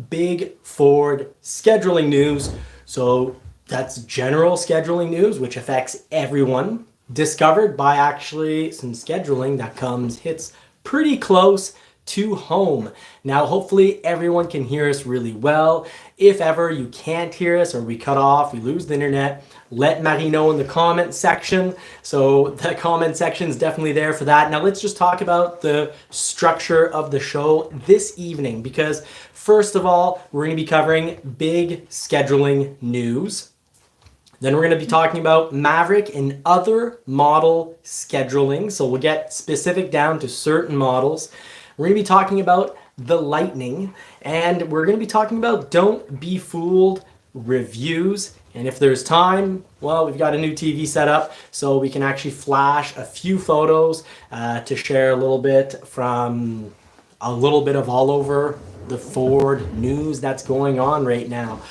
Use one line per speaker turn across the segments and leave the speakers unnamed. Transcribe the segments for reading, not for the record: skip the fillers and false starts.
big Ford scheduling news. So that's general scheduling news, which affects everyone. Discovered by actually some scheduling that hits pretty close to home. Now, hopefully everyone can hear us really well. If ever you can't hear us or we cut off, we lose the internet, let Marie know in the comment section. So the comment section is definitely there for that. Now let's just talk about the structure of the show this evening, because first of all, we're going to be covering big scheduling news. Then we're going to be talking about Maverick and other model scheduling. So we'll get specific down to certain models. We're going to be talking about the Lightning, and we're going to be talking about Don't Be Fooled reviews. And if there's time, well, we've got a new TV set up, so we can actually flash a few photos to share a little bit of all over the Ford news that's going on right now.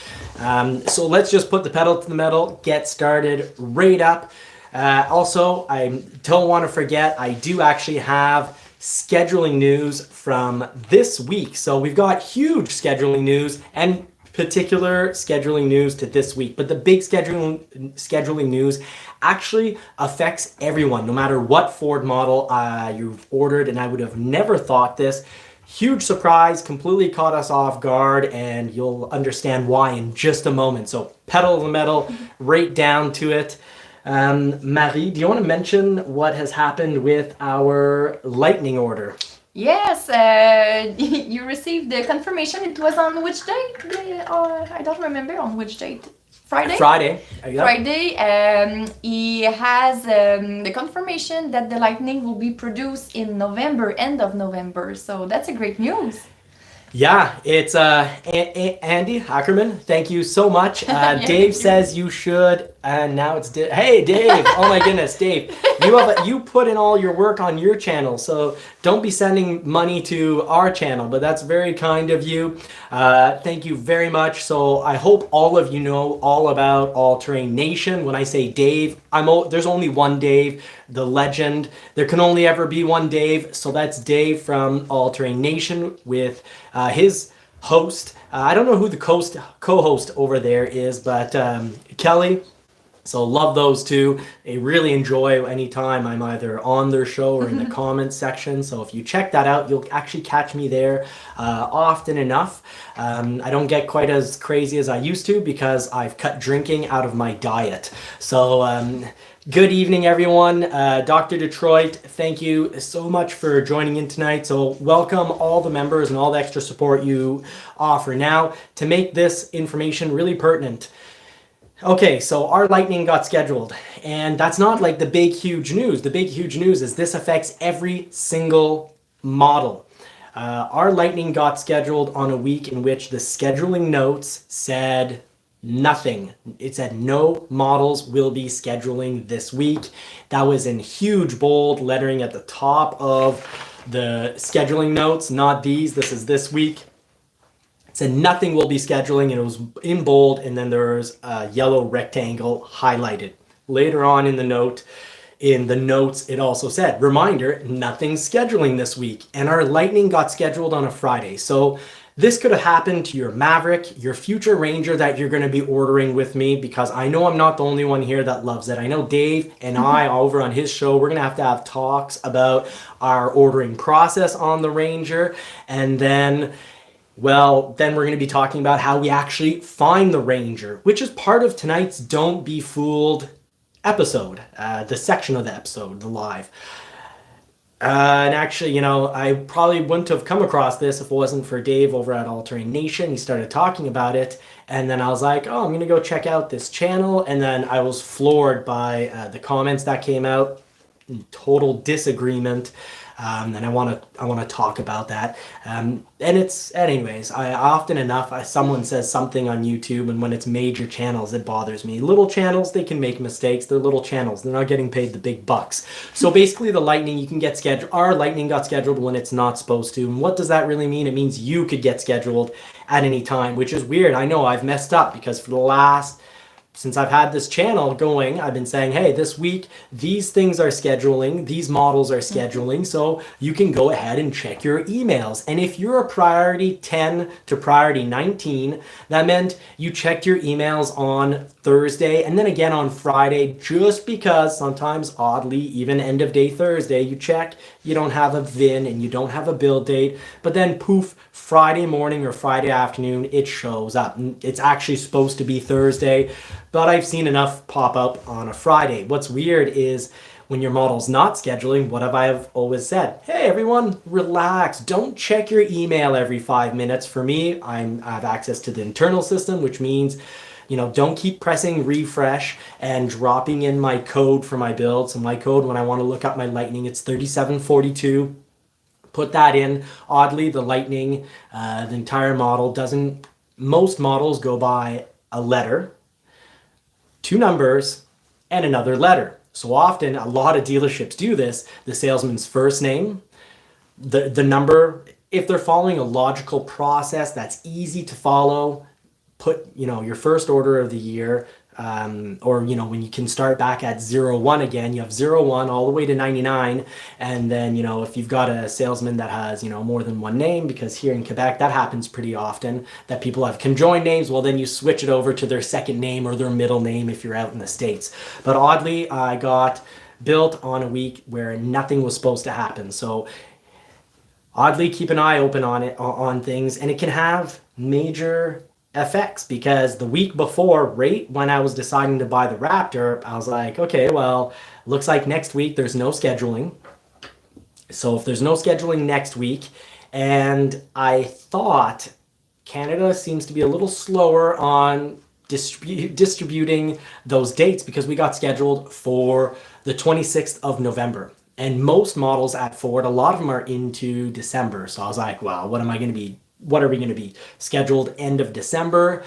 So let's just put the pedal to the metal, get started right up. Also, I don't want to forget, I do actually have scheduling news from this week. So we've got huge scheduling news and particular scheduling news to this week. But the big scheduling news actually affects everyone, no matter what Ford model you've ordered. And I would have never thought this. Huge surprise, completely caught us off guard, and you'll understand why in just a moment. So pedal to the metal, right down to it. Marie, do you want to mention what has happened with our Lightning order?
Yes, you received the confirmation. It was on which date? I don't remember on which date. Friday?
Friday.
Yep. Friday. He has the confirmation that the Lightning will be produced in November, end of November. So that's a great news.
Yeah, it's Andy Ackerman. Thank you so much. Dave says you should, and now it's hey Dave. Oh my goodness, Dave. You put in all your work on your channel, so don't be sending money to our channel. But that's very kind of you. Thank you very much. So I hope all of you know all about All Terrain Nation. When I say Dave, there's only one Dave, the legend. There can only ever be one Dave. So that's Dave from All Terrain Nation with his host. I don't know who the co-host over there is, but Kelly. So love those two. I really enjoy any time I'm either on their show or in the comments section. So if you check that out, you'll actually catch me there often enough. I don't get quite as crazy as I used to because I've cut drinking out of my diet. So good evening, everyone. Dr. Detroit, thank you so much for joining in tonight. So welcome all the members and all the extra support you offer. Now, to make this information really pertinent, okay, so our Lightning got scheduled, and that's not like the big, huge news. The big, huge news is this affects every single model. Our Lightning got scheduled on a week in which the scheduling notes said nothing. It said no models will be scheduling this week. That was in huge bold lettering at the top of the scheduling notes, not these. This is this week. It said nothing will be scheduling, and it was in bold, and then there's a yellow rectangle highlighted. Later on in the notes, it also said, reminder, nothing's scheduling this week. And our Lightning got scheduled on a Friday. So this could have happened to your Maverick, your future Ranger that you're going to be ordering with me, because I know I'm not the only one here that loves it. I know Dave and I over on his show, we're going to have talks about our ordering process on the Ranger. And then we're going to be talking about how we actually find the Ranger, which is part of tonight's Don't Be Fooled episode, the section of the episode, the live. And actually, I probably wouldn't have come across this if it wasn't for Dave over at All Terrain Nation. He started talking about it, and then I was like, oh, I'm going to go check out this channel. And then I was floored by the comments that came out. Total disagreement. And I want to talk about that. And it's, anyways, often enough, someone says something on YouTube, and when it's major channels, it bothers me. Little channels, they can make mistakes. They're little channels. They're not getting paid the big bucks. So basically the Lightning, you can get scheduled. Our Lightning got scheduled when it's not supposed to. And what does that really mean? It means you could get scheduled at any time, which is weird. I know I've messed up because for the last since I've had this channel going, I've been saying, hey, this week, these things are scheduling, these models are scheduling, so you can go ahead and check your emails. And if you're a priority 10 to priority 19, that meant you checked your emails on Thursday and then again on Friday, just because sometimes, oddly, even end of day Thursday, you check, you don't have a VIN and you don't have a build date, but then poof, Friday morning or Friday afternoon, it shows up. It's actually supposed to be Thursday, but I've seen enough pop up on a Friday. What's weird is when your model's not scheduling, what have I always said? Hey everyone, relax. Don't check your email every 5 minutes. For me, I have access to the internal system, which means, you know, don't keep pressing refresh and dropping in my code for my build. So my code, when I want to look up my Lightning, it's 3742. Put that in. Oddly, the Lightning, the entire model doesn't, most models go by a letter, 2 numbers, and another letter. So often, a lot of dealerships do this. The salesman's first name, the number, if they're following a logical process that's easy to follow, put, you know, your first order of the year, or, you know, when you can start back at 01 again, you have 01 all the way to 99. And then, you know, if you've got a salesman that has, you know, more than one name, because here in Quebec, that happens pretty often, that people have conjoined names, well, then you switch it over to their second name or their middle name if you're out in the States. But oddly, I got built on a week where nothing was supposed to happen. So oddly, keep an eye open on it, on things, and it can have major effects, because the week before, right when I was deciding to buy the Raptor, I was like, okay, well, looks like next week there's no scheduling. So if there's no scheduling next week, and I thought Canada seems to be a little slower on distributing those dates, because we got scheduled for the 26th of November. And most models at Ford, a lot of them are into December. So I was like, well, what are we going to be scheduled end of December,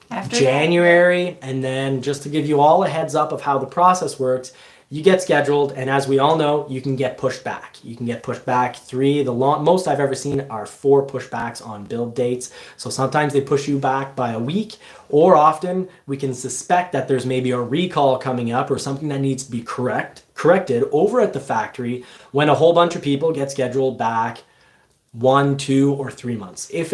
after January? And then just to give you all a heads up of how the process works, you get scheduled, and as we all know, you can get pushed back. You can get pushed back 3. The most I've ever seen are 4 pushbacks on build dates. So sometimes they push you back by a week, or often we can suspect that there's maybe a recall coming up or something that needs to be corrected over at the factory, when a whole bunch of people get scheduled back 1, 2, or 3 months. If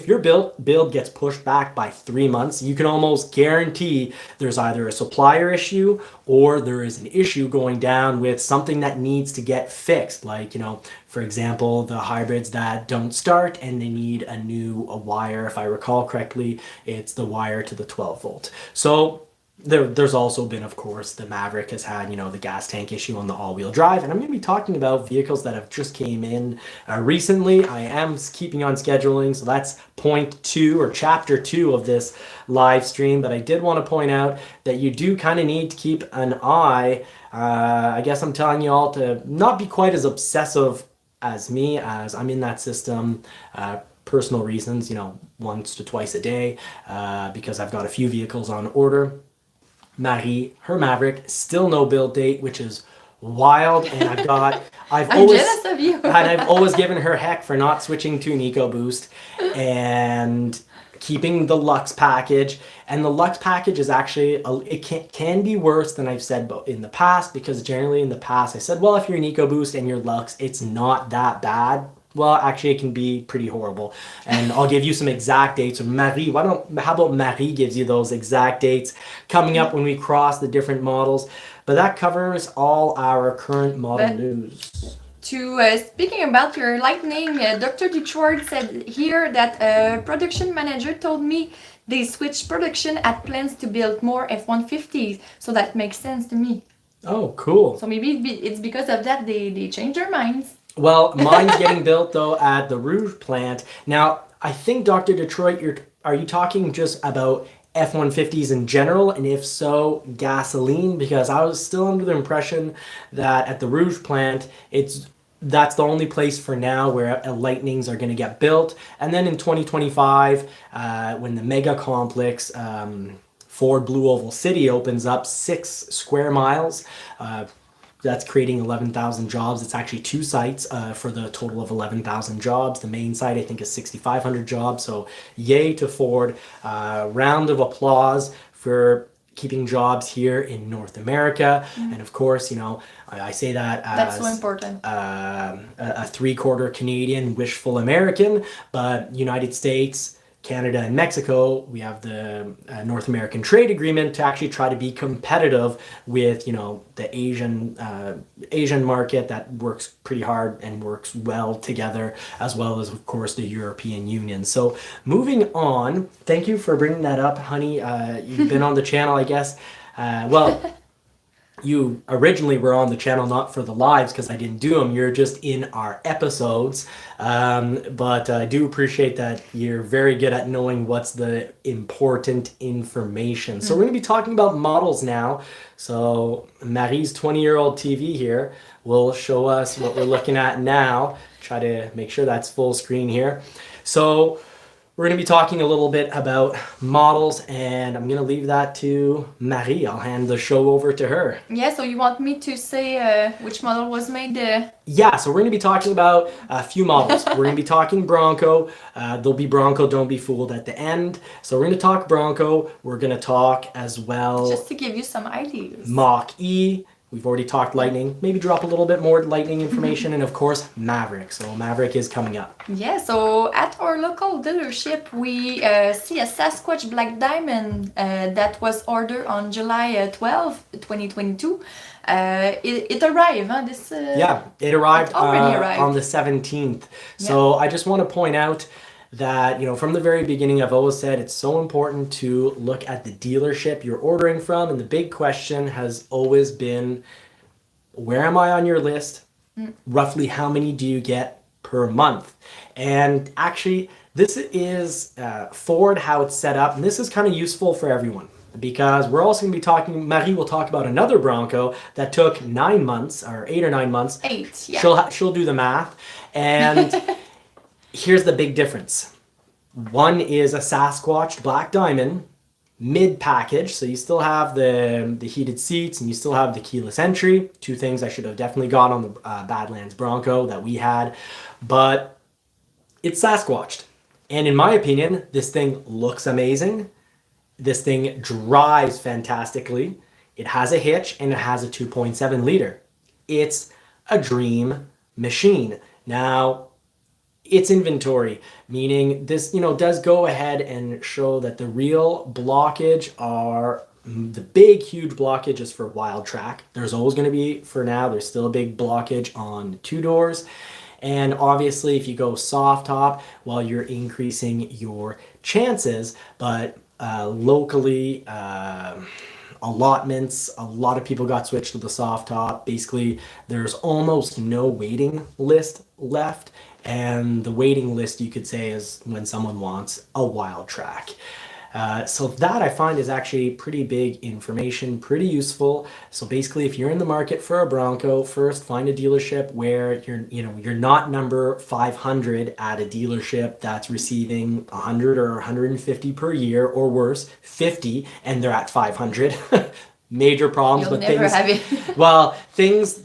your build gets pushed back by 3 months, you can almost guarantee there's either a supplier issue or there is an issue going down with something that needs to get fixed. Like, you know, for example, the hybrids that don't start and they need a wire. If I recall correctly, it's the wire to the 12 volt. So there's also been, of course, the Maverick has had, you know, the gas tank issue on the all-wheel drive. And I'm going to be talking about vehicles that have just came in recently. I am keeping on scheduling, so that's point 2 or chapter 2 of this live stream. But I did want to point out that you do kind of need to keep an eye. I guess I'm telling you all to not be quite as obsessive as me, as I'm in that system. Personal reasons, you know, once to twice a day, because I've got a few vehicles on order. Marie, her Maverick, still no build date, which is wild. And I'm
jealous of you.
And I've always given her heck for not switching to an EcoBoost and keeping the Lux package. And the Lux package is actually, it can be worse than I've said in the past, because generally in the past I said, well, if you're an EcoBoost and you're Lux, it's not that bad. Well, actually, it can be pretty horrible. And I'll give you some exact dates. Marie, how about Marie gives you those exact dates coming up when we cross the different models. But that covers all our current model news.
Speaking about your Lightning, Dr. Detroit said here that a production manager told me they switched production at plans to build more F-150s. So that makes sense to me.
Oh, cool.
So maybe it's because of that they changed their minds.
Well, mine's getting built, though, at the Rouge plant. Now, I think, Dr. Detroit, are you talking just about F-150s in general? And if so, gasoline? Because I was still under the impression that at the Rouge plant, that's the only place for now where Lightnings are going to get built. And then in 2025, when the mega complex Ford Blue Oval City opens up, 6 square miles, that's creating 11,000 jobs. It's actually 2 sites for the total of 11,000 jobs. The main site, I think, is 6,500 jobs. So yay to Ford. Round of applause for keeping jobs here in North America. And of course, you know, I say that as
That's so important.
A 3/4 Canadian, wishful American, but United States, Canada, and Mexico, we have the North American Trade Agreement to actually try to be competitive with, you know, the Asian market that works pretty hard and works well together, as well as, of course, the European Union. So moving on, thank you for bringing that up, honey. You've been on the channel, I guess. Well, you originally were on the channel not for the lives because I didn't do them. You're just in our episodes. But I do appreciate that you're very good at knowing what's the important information. So we're going to be talking about models now. So Marie's 20-year-old TV here will show us what we're looking at now. Try to make sure that's full screen here. So we're going to be talking a little bit about models, and I'm going to leave that to Marie. I'll hand the show over to her.
Yeah, so you want me to say which model was made?
Yeah, so we're going to be talking about a few models. We're going to be talking Bronco. There'll be Bronco, don't be fooled at the end. So we're going to talk Bronco. We're going to talk as well
Just to give you some ideas.
Mach-E. We've already talked Lightning. Maybe drop a little bit more Lightning information. And of course, Maverick. So Maverick is coming up.
Yeah, so at our local dealership, we see a Sasquatch Black Diamond that was ordered on July 12, 2022. It arrived, huh?
Yeah, it arrived,
already arrived
on the 17th. So I just want to point out that, you know, from the very beginning, I've always said it's so important to look at the dealership you're ordering from. And the big question has always been, where am I on your list? Roughly how many do you get per month? And actually, this is Ford, how it's set up. And this is kind of useful for everyone, because we're also going to be talking, Marie will talk about another Bronco that took 9 months, or 8 or 9 months.
8, yeah.
She'll do the math. And here's the big difference. One is a Sasquatch Black Diamond mid-package, so you still have the heated seats and you still have the keyless entry. 2 things I should have definitely got on the Badlands Bronco that we had, but it's Sasquatched. And in my opinion, this thing looks amazing. This thing drives fantastically. It has a hitch and it has a 2.7 liter. It's a dream machine. Now, it's inventory, meaning this, you know, does go ahead and show that the real blockage are the big, huge blockages for wild track. There's always going to be, for now, there's still a big blockage on 2 doors. And obviously, if you go soft top, well, you're increasing your chances, but locally, allotments, a lot of people got switched to the soft top. Basically, there's almost no waiting list left. And the waiting list, you could say, is when someone wants a wild track. So that I find is actually pretty big information, pretty useful. So basically, if you're in the market for a Bronco, first find a dealership where you're not number 500 at a dealership that's receiving 100 or 150 per year, or worse, 50, and they're at 500. Major problems.
You'll
but
never
things,
have it.
well, things.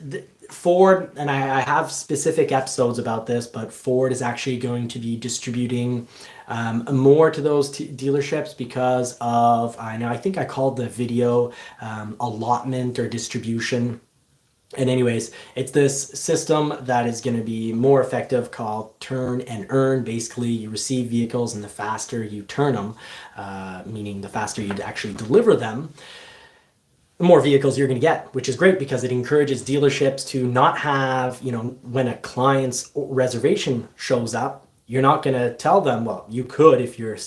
Ford, and I have specific episodes about this, but Ford is actually going to be distributing more to those dealerships because of, I think I called the video allotment or distribution. And anyways, it's this system that is going to be more effective called turn and earn. Basically, you receive vehicles and the faster you turn them, meaning the faster you actually deliver them, the more vehicles you're going to get, which is great because it encourages dealerships to not have, when a client's reservation shows up, you're not going to tell them, well, you could if you're,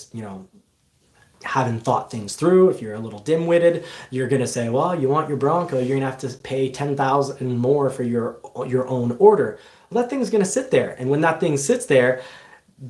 haven't thought things through. If you're a little dim-witted, you're going to say, well, you want your Bronco, you're going to have to pay $10,000 more for your own order. Well, that thing's going to sit there. And when that thing sits there,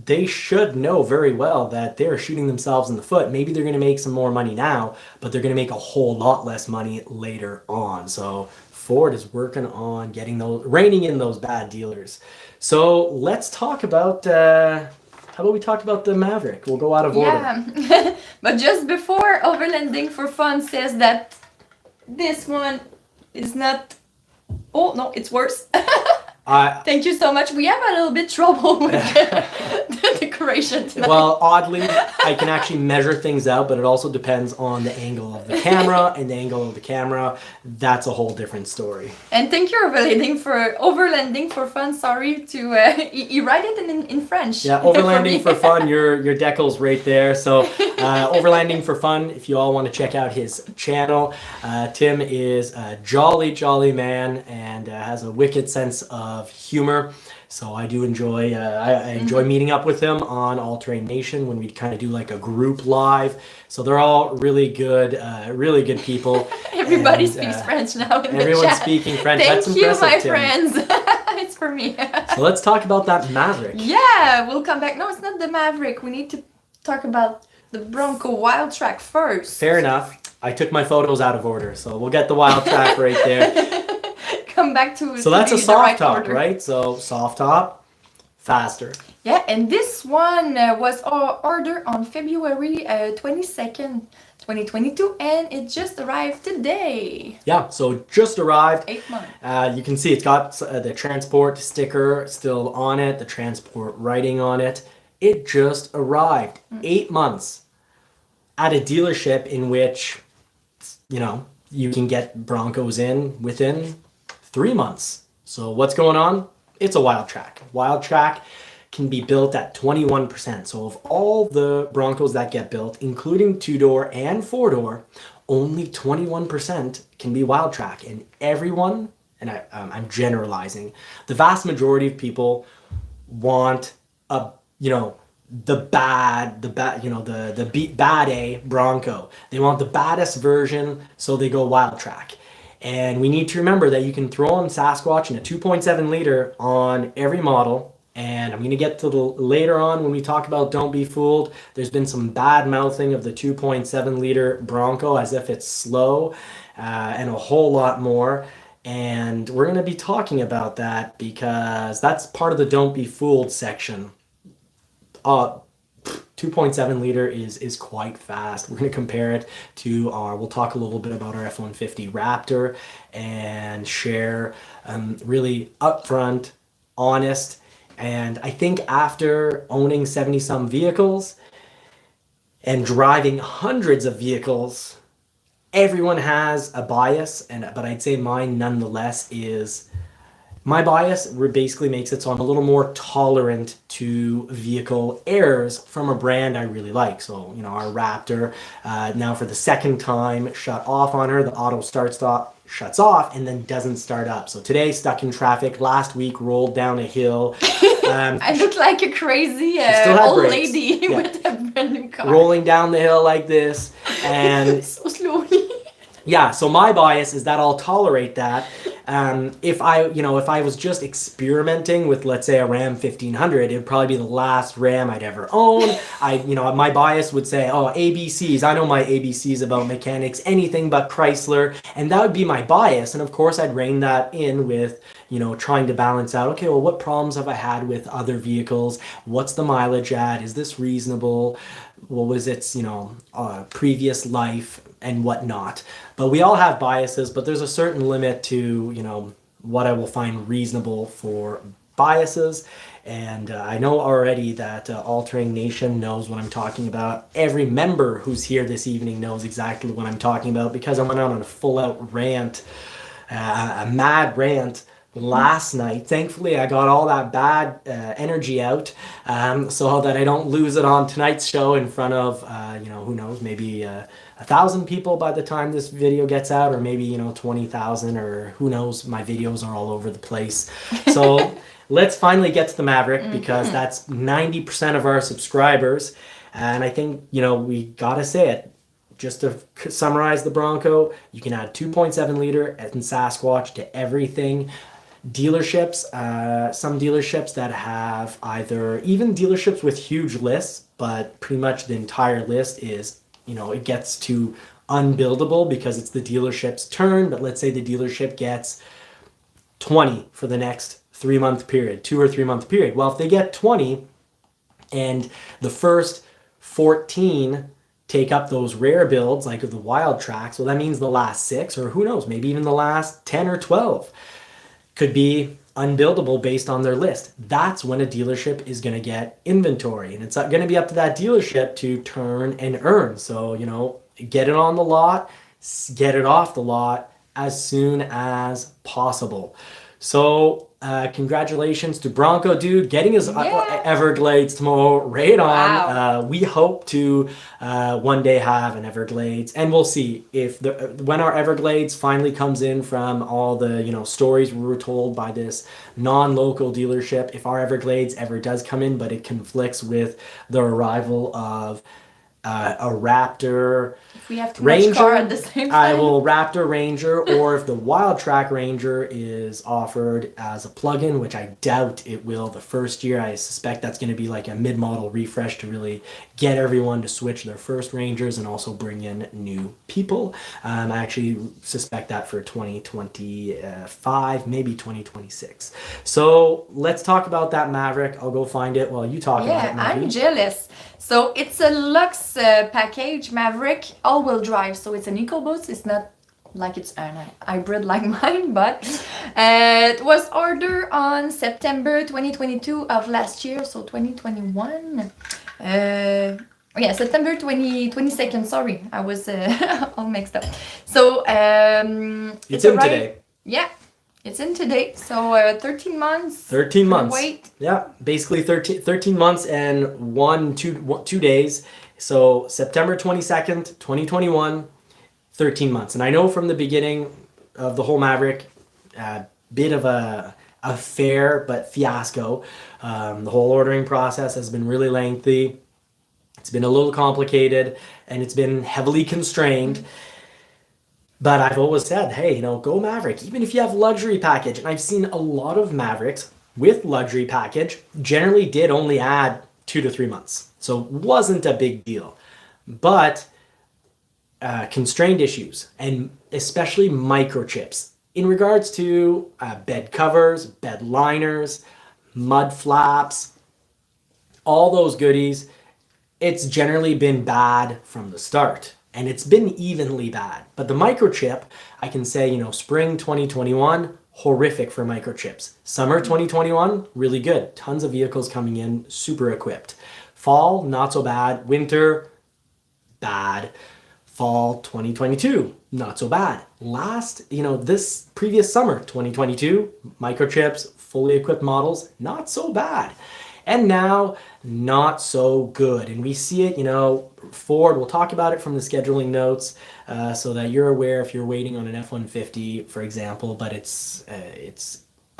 they should know very well that they're shooting themselves in the foot. Maybe they're going to make some more money now, but they're going to make a whole lot less money later on. So Ford is working on reining in those bad dealers. So let's talk about, how about we talk about the Maverick? We'll go out of order.
Yeah, but just before, Overlanding for Fun says that this one is not Oh no, it's worse.
I
Thank you so much. We have a little bit trouble with the decoration tonight.
Well, oddly, I can actually measure things out, but it also depends on the angle of the camera, and the angle of the camera, that's a whole different story.
And thank you, Overlanding for fun. Sorry to you write it in French.
Yeah, Overlanding for fun. Your decal's right there. So, Overlanding for fun. If you all want to check out his channel, Tim is a jolly man and has a wicked sense of humor. So I do enjoy. I enjoy meeting up with him on All Terrain Nation when we kind of do like a group live. So they're all really good people.
Everybody
And,
speaks French now in the
Everyone's
chat.
speaking French.
Thank
That's
you,
impressive,
my
Tim.
friends. It's for me.
So let's talk about that Maverick.
Yeah, we'll come back. No, it's not the Maverick. We need to talk about the Bronco Wild Track first.
Fair enough. I took my photos out of order, so we'll get the Wild Track right there.
Come back to
So that's a
the
soft
right
top,
order.
right? So soft top, faster.
Yeah, and this one was ordered on February 22nd, 2022, and it just arrived today.
Yeah, so it just arrived.
8 months.
You can see it's got the transport sticker still on it, the transport writing on it. It just arrived. 8 months at a dealership in which, you can get Broncos in within 3 months. So what's going on? It's a Wild Track. Wild Track can be built at 21%. So of all the Broncos that get built, including 2-door and 4-door, only 21% can be Wild Track. And everyone, and I'm generalizing, the vast majority of people want the bad A Bronco. They want the baddest version, so they go Wild Track. And we need to remember that you can throw on Sasquatch in a 2.7 liter on every model. And I'm going to get to later on when we talk about Don't Be Fooled. There's been some bad mouthing of the 2.7 liter Bronco as if it's slow and a whole lot more. And we're going to be talking about that because that's part of the Don't Be Fooled section. 2.7 liter is quite fast. We're going to compare it to we'll talk a little bit about our F-150 Raptor and share really upfront, honest, and I think after owning 70 some vehicles and driving hundreds of vehicles, everyone has a bias, but I'd say mine nonetheless is my bias basically makes it so I'm a little more tolerant to vehicle errors from a brand I really like. So, our Raptor, now for the second time, shut off on her. The auto start-stop shuts off and then doesn't start up. So today, stuck in traffic. Last week, rolled down a hill.
I look like a crazy
still had
old
brakes.
lady
Yeah.
with a brand new car.
Rolling down the hill like this. And
so slowly.
yeah, so my bias is that I'll tolerate that. If I was just experimenting with, let's say, a Ram 1500, it'd probably be the last Ram I'd ever own. My bias would say, oh, ABCs. I know my ABCs about mechanics, anything but Chrysler, and that would be my bias. And of course, I'd rein that in with, trying to balance out, okay, well, what problems have I had with other vehicles? What's the mileage at? Is this reasonable? What was its, previous life and whatnot? But we all have biases, but there's a certain limit to, what I will find reasonable for biases. And I know already that All Terrain Nation knows what I'm talking about. Every member who's here this evening knows exactly what I'm talking about because I went out on a full-out rant, a mad rant last night. Thankfully, I got all that bad energy out so that I don't lose it on tonight's show in front of, who knows, maybe 1,000 people by the time this video gets out, or maybe 20,000, or who knows. My videos are all over the place. So let's finally get to the Maverick because that's 90% of our subscribers, and I think we gotta say it. Just to summarize the Bronco, you can add 2.7 liter and Sasquatch to everything. Dealerships, some dealerships that have even dealerships with huge lists, but pretty much the entire list is, it gets to unbuildable because it's the dealership's turn. But let's say the dealership gets 20 for the next 3-month period, 2 or 3 month period. Well, if they get 20 and the first 14 take up those rare builds like the Wild Tracks, well, that means the last 6, or who knows, maybe even the last 10 or 12. could be unbuildable based on their list. That's when a dealership is going to get inventory, and it's going to be up to that dealership to turn and earn. So, get it on the lot, get it off the lot as soon as possible. So, congratulations to Bronco Dude getting his Everglades tomorrow. Right on.
Wow.
We hope to one day have an Everglades, and we'll see if when our Everglades finally comes in from all the stories we were told by this non-local dealership. If our Everglades ever does come in, but it conflicts with the arrival of a Raptor.
If we have too
Ranger,
much car at the same time.
I will Raptor Ranger, or if the Wild Track Ranger is offered as a plug-in, which I doubt it will the first year. I suspect that's going to be like a mid-model refresh to really get everyone to switch their first Rangers and also bring in new people. I actually suspect that for 2025, maybe 2026. So let's talk about that Maverick. I'll go find it while you talk about it, Maggie.
I'm jealous. So it's a Lux package Maverick all-wheel drive. So it's an EcoBoost. It's not like it's an hybrid like mine, but it was ordered on September 2022 of last year. So 2021. September 22nd. Sorry, I was all mixed up. So
it's in today.
Yeah. It's in today, so 13 months.
13 months.
Wait.
Yeah, basically 13 months and 2 days. So September 22nd, 2021, 13 months. And I know from the beginning of the whole Maverick, bit of a fair but fiasco. The whole ordering process has been really lengthy. It's been a little complicated, and it's been heavily constrained. But I've always said, hey, go Maverick, even if you have luxury package. And I've seen a lot of Mavericks with luxury package generally did only add 2 to 3 months. So it wasn't a big deal. But constrained issues, and especially microchips, in regards to bed covers, bed liners, mud flaps, all those goodies, it's generally been bad from the start. And it's been evenly bad. But the microchip, I can say, spring 2021, horrific for microchips. Summer 2021, really good. Tons of vehicles coming in, super equipped. Fall, not so bad. Winter, bad. Fall 2022, not so bad. This previous summer, 2022, microchips, fully equipped models, not so bad. And now, not so good. And we see it, Ford, we'll talk about it from the scheduling notes so that you're aware if you're waiting on an F-150, for example. But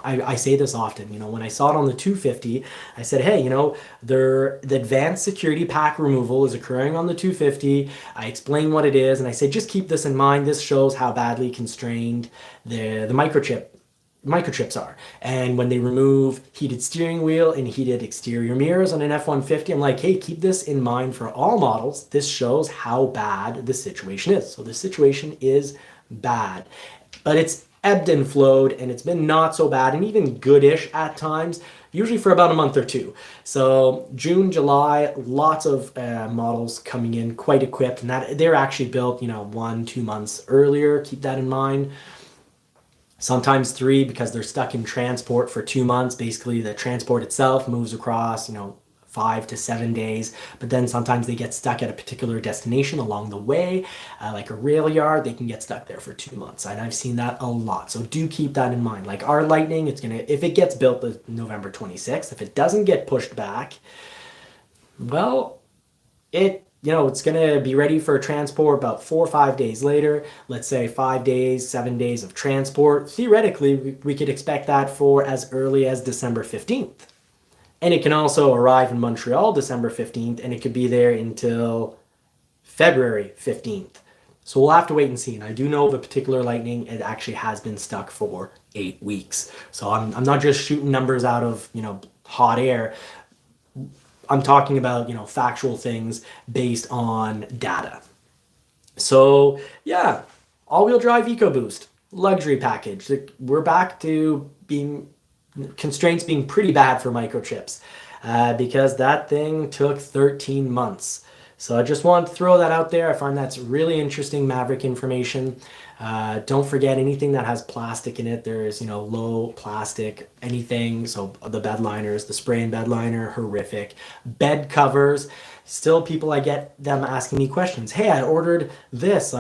I say this often, when I saw it on the 250, I said, hey, the advanced security pack removal is occurring on the 250. I explain what it is, and I say, just keep this in mind. This shows how badly constrained the microchips are. And when they remove heated steering wheel and heated exterior mirrors on an F-150, I'm like, hey, keep this in mind for all models. This shows how bad the situation is. So the situation is bad, but it's ebbed and flowed, and it's been not so bad and even goodish at times, usually for about a month or two. So June, July, lots of models coming in quite equipped, and that they're actually built 1-2 months earlier. Keep that in mind. Sometimes 3, because they're stuck in transport for 2 months. Basically, the transport itself moves across, 5 to 7 days. But then sometimes they get stuck at a particular destination along the way, like a rail yard. They can get stuck there for 2 months. And I've seen that a lot. So do keep that in mind. Like our Lightning, if it gets built November 26th, if it doesn't get pushed back, well, it's going to be ready for transport about 4 or 5 days later. Let's say 5 days, 7 days of transport. Theoretically, we could expect that for as early as December 15th. And it can also arrive in Montreal December 15th, and it could be there until February 15th. So we'll have to wait and see. And I do know the particular Lightning, it actually has been stuck for 8 weeks. So I'm not just shooting numbers out of, hot air. I'm talking about, factual things based on data. So yeah, all-wheel drive EcoBoost, luxury package. We're back to constraints being pretty bad for microchips because that thing took 13 months. So I just want to throw that out there. I find that's really interesting Maverick information. Don't forget anything that has plastic in it. There is, low plastic, anything. So the bed liners, the spray and bed liner, horrific. Bed covers. Still people, I get them asking me questions. Hey, I ordered this.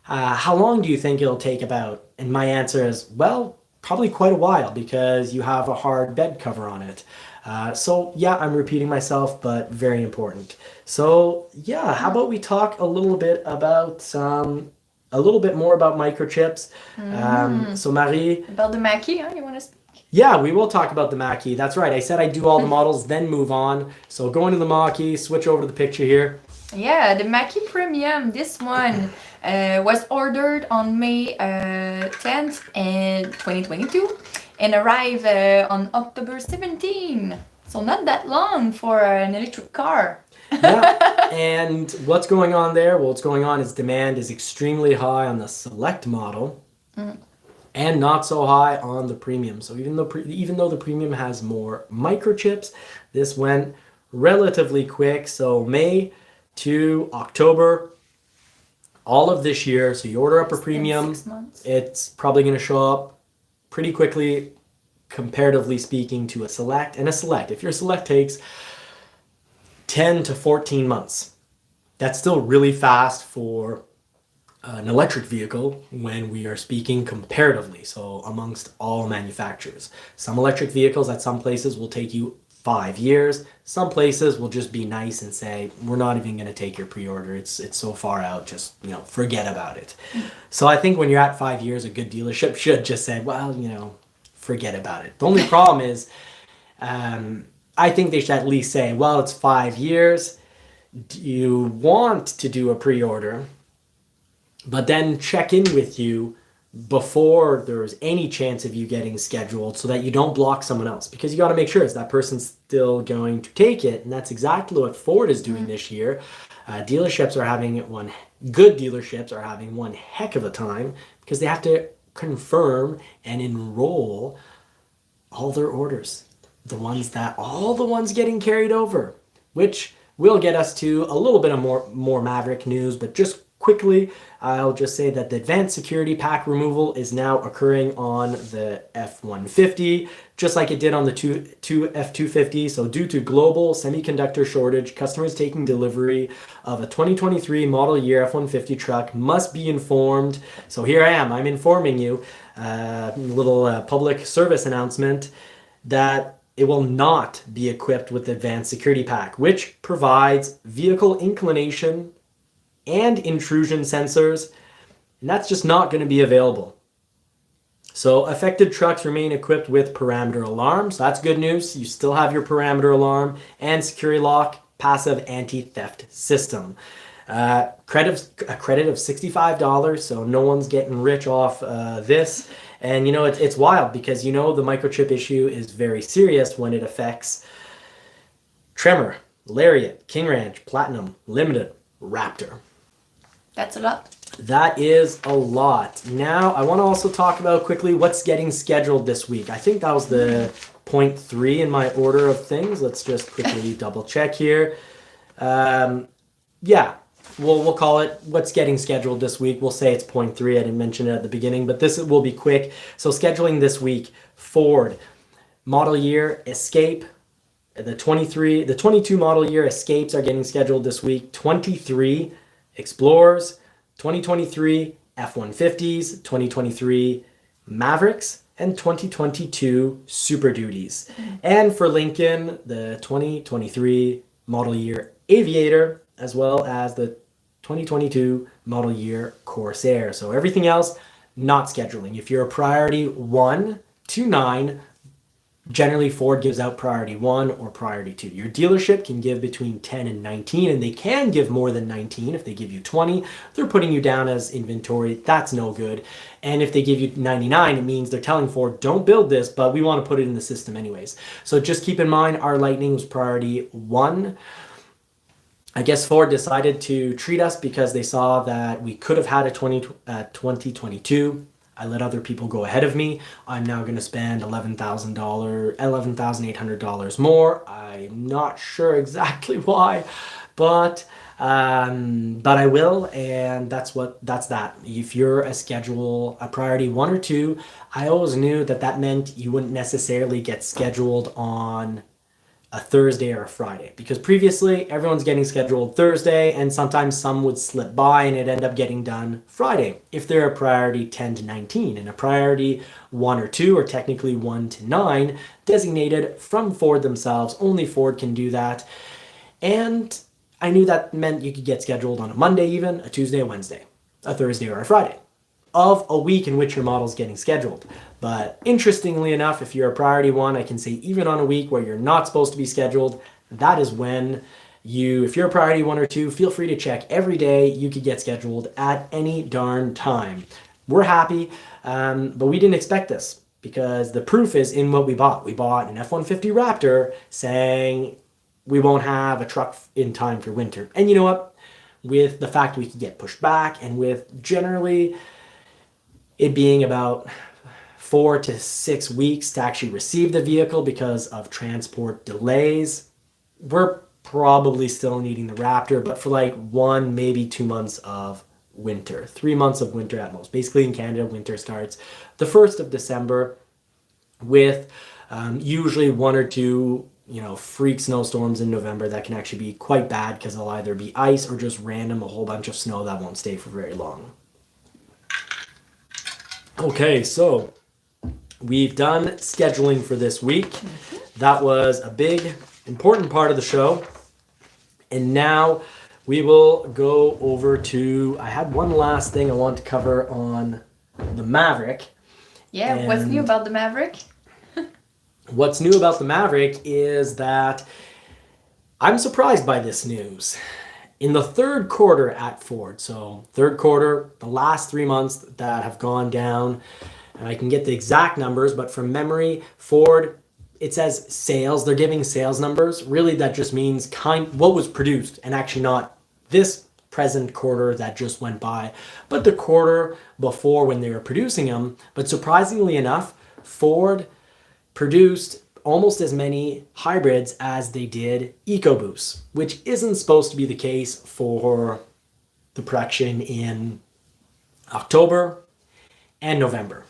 How long do you think it'll take about? And my answer is, well, probably quite a while because you have a hard bed cover on it. So yeah, I'm repeating myself, but very important. So yeah, how about we talk a little bit more about microchips. So Marie,
About the Mach-E, huh? You want to speak?
yeah, we will talk about the Mach-E. That's right. I said I'd do all the models, then move on. So going to the Mach-E, switch over to the picture here.
Yeah, the Mach-E Premium, this one was ordered on May 10th, 2022 and arrived on October 17th. So not that long for an electric car.
Yeah, and what's going on there? Well, what's going on is demand is extremely high on the Select model and not so high on the Premium. So even though the Premium has more microchips, this went relatively quick. So May to October, all of this year. So you order up a Premium,
6 months.
it's probably going to show up pretty quickly, comparatively speaking, to a Select. And a Select, if your Select takes 10 to 14 months, that's still really fast for an electric vehicle when we are speaking comparatively, so amongst all manufacturers. Some electric vehicles at some places will take you 5 years. Some places will just be nice and say, we're not even going to take your pre-order. It's so far out, just forget about it. So I think when you're at 5 years, a good dealership should just say, well, forget about it. The only problem is, I think they should at least say, well, it's 5 years. Do you want to do a pre-order? But then check in with you before there's any chance of you getting scheduled so that you don't block someone else. Because you got to make sure is that person still going to take it. And that's exactly what Ford is doing this year. Good dealerships are having one heck of a time because they have to confirm and enroll all their orders. All the ones getting carried over, which will get us to a little bit of more Maverick news, but just quickly, I'll just say that the advanced security pack removal is now occurring on the F-150, just like it did on the two F-250. So due to global semiconductor shortage, customers taking delivery of a 2023 model year F-150 truck must be informed. So here I am, I'm informing you, little public service announcement that it will not be equipped with the advanced security pack, which provides vehicle inclination and intrusion sensors, and that's just not going to be available. So affected trucks remain equipped with parameter alarm, so that's good news. You still have your parameter alarm and security lock passive anti-theft system. A credit of $65, so no one's getting rich off this. And it's wild because the microchip issue is very serious when it affects Tremor, Lariat, King Ranch, Platinum, Limited, Raptor.
That's a lot.
That is a lot. Now, I want to also talk about quickly what's getting scheduled this week. I think that was the point 3 in my order of things. Let's just quickly double check here. Yeah. We'll call it what's getting scheduled this week. We'll say it's point 3. I didn't mention it at the beginning, but this will be quick. So scheduling this week, Ford model year Escape, the 22 model year Escapes are getting scheduled this week. 23 Explorers, 2023 F-150s, 2023 Mavericks, and 2022 Super Duties. And for Lincoln, the 2023 model year Aviator, as well as the 2022 model year Corsair. So everything else, not scheduling. If you're a priority 1 to 9, generally Ford gives out priority 1 or priority 2. Your dealership can give between 10 and 19, and they can give more than 19. If they give you 20, they're putting you down as inventory. That's no good. And if they give you 99, it means they're telling Ford, don't build this, but we want to put it in the system anyways. So just keep in mind, our Lightning was priority 1. I guess Ford decided to treat us because they saw that we could have had a 2022. I let other people go ahead of me. I'm now going to spend $11,800 more. I'm not sure exactly why, but But I will, and that's that. If you're a priority 1 or 2, I always knew that meant you wouldn't necessarily get scheduled on a Thursday or a Friday, because previously everyone's getting scheduled Thursday, and sometimes some would slip by and it end up getting done Friday if they're a priority 10 to 19, and a priority 1 or 2, or technically 1 to 9, designated from Ford themselves. Only Ford can do that. And I knew that meant you could get scheduled on a Monday, even a Tuesday, a Wednesday, a Thursday, or a Friday of a week in which your model's getting scheduled. But interestingly enough, if you're a priority 1, I can say even on a week where you're not supposed to be scheduled, that is when if you're a priority 1 or 2, feel free to check every day. You could get scheduled at any darn time. We're happy, but we didn't expect this, because the proof is in what we bought. We bought an F-150 Raptor saying we won't have a truck in time for winter. And you know what? With the fact we could get pushed back, and with generally it being about 4 to 6 weeks to actually receive the vehicle because of transport delays, we're probably still needing the Raptor, but for like 1, maybe 2 months of winter, 3 months of winter at most. Basically in Canada, winter starts the 1st of December with usually 1 or 2 freak snowstorms in November that can actually be quite bad, because it'll either be ice or just random, a whole bunch of snow that won't stay for very long. Okay, so we've done scheduling for this week. That was a big, important part of the show. And now we will go over to, I had one last thing I want to cover on the Maverick.
Yeah, what's new about the Maverick?
What's new about the Maverick is that I'm surprised by this news. In the third quarter at Ford, so third quarter, the last 3 months that have gone down, and I can get the exact numbers, but from memory, Ford, it says sales, they're giving sales numbers. Really, that just means what was produced, and actually not this present quarter that just went by, but the quarter before when they were producing them. But surprisingly enough, Ford produced almost as many hybrids as they did EcoBoosts, which isn't supposed to be the case for the production in October and November,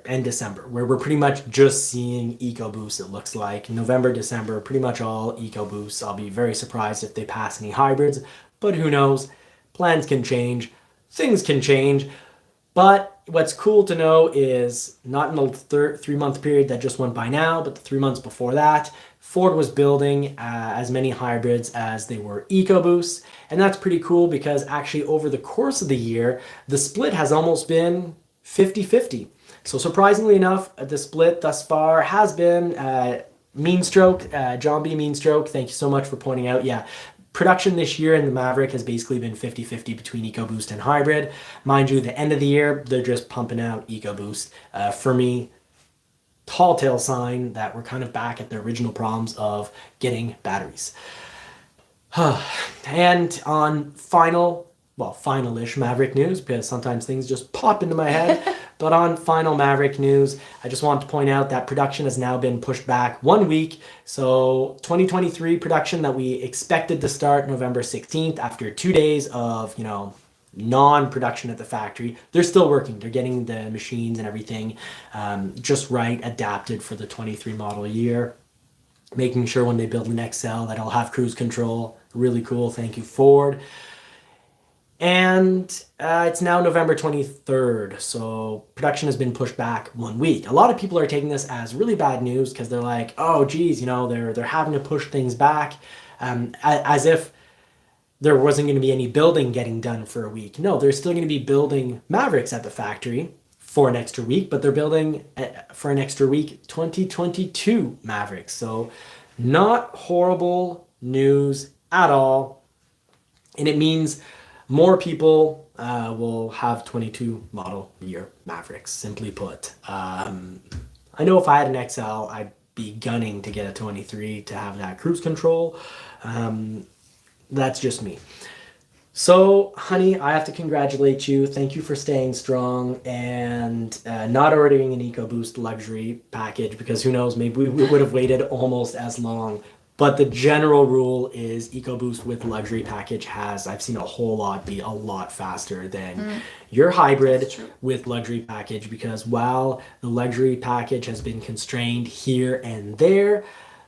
and December, where we're pretty much just seeing EcoBoosts. It looks like November, December, pretty much all EcoBoosts. I'll be very surprised if they pass any hybrids, but who knows? Plans can change, things can change. But what's cool to know is not in the 3-month period that just went by now, but the 3 months before that, Ford was building as many hybrids as they were EcoBoosts. And that's pretty cool, because actually over the course of the year, the split has almost been 50-50. So surprisingly enough, the split thus far has been Meanstroke, John B. Meanstroke. Thank you so much for pointing out. Yeah. Production this year in the Maverick has basically been 50-50 between EcoBoost and hybrid. Mind you, the end of the year, they're just pumping out EcoBoost. For me, tall tale sign that we're kind of back at the original problems of getting batteries. And on final-ish Maverick news, because sometimes things just pop into my head. But on final Maverick news, I just want to point out that production has now been pushed back 1 week. So 2023 production that we expected to start November 16th after 2 days of, non-production at the factory. They're still working. They're getting the machines and everything just right, adapted for the 23 model year. Making sure when they build an XL that it'll have cruise control. Really cool. Thank you, Ford. And it's now November 23rd, so production has been pushed back 1 week. A lot of people are taking this as really bad news, because they're like, oh geez, they're having to push things back, as if there wasn't going to be any building getting done for a week. No, they're still going to be building Mavericks at the factory for an extra week, but they're building for an extra week 2022 Mavericks. So not horrible news at all, and it means more people will have 22 model year Mavericks, simply put. I know if I had an XL, I'd be gunning to get a 23 to have that cruise control. That's just me. So, honey, I have to congratulate you. Thank you for staying strong and not ordering an EcoBoost luxury package, because who knows, maybe we would have waited almost as long. But the general rule is EcoBoost with luxury package I've seen a whole lot be a lot faster than your hybrid with luxury package, because while the luxury package has been constrained here and there,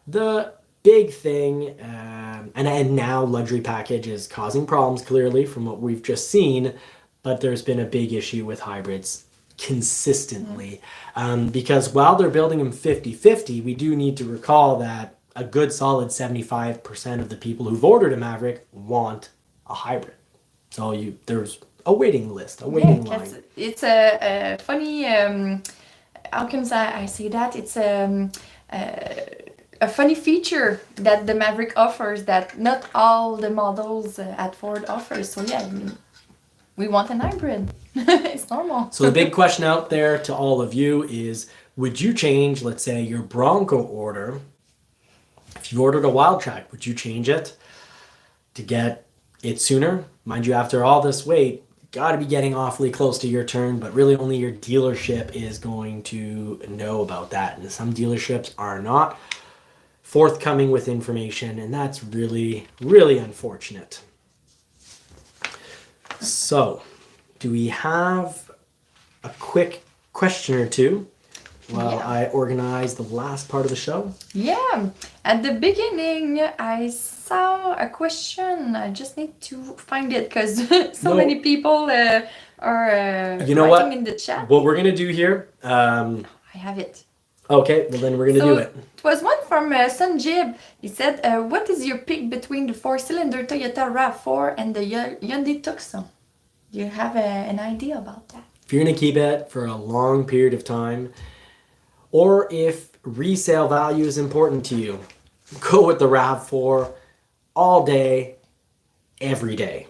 the big thing, and now luxury package is causing problems clearly from what we've just seen, but there's been a big issue with hybrids consistently. Because while they're building them 50-50, we do need to recall that a good solid 75% of the people who've ordered a Maverick want a hybrid. So there's a waiting list, a waiting line.
It's a funny, how can I say that? It's a funny feature that the Maverick offers that not all the models at Ford offers. So yeah, we want an hybrid. It's normal.
So the big question out there to all of you is, would you change, let's say, your Bronco order? If you ordered a Wildtrak, would you change it to get it sooner? Mind you, after all this wait, got to be getting awfully close to your turn, but really only your dealership is going to know about that. And some dealerships are not forthcoming with information, and that's really, really unfortunate. So, do we have a quick question or two while I organize the last part of the show?
Yeah, at the beginning I saw a question. I just need to find it because many people are writing in the chat.
What we're going to do here...
I have it.
Okay, well then we're going to do it.
It was one from Sanjib. He said, what is your pick between the 4-cylinder Toyota RAV4 and the Hyundai Tucson? Do you have an idea about that?
If you're going to keep it for a long period of time, or if resale value is important to you, go with the RAV4 all day, every day.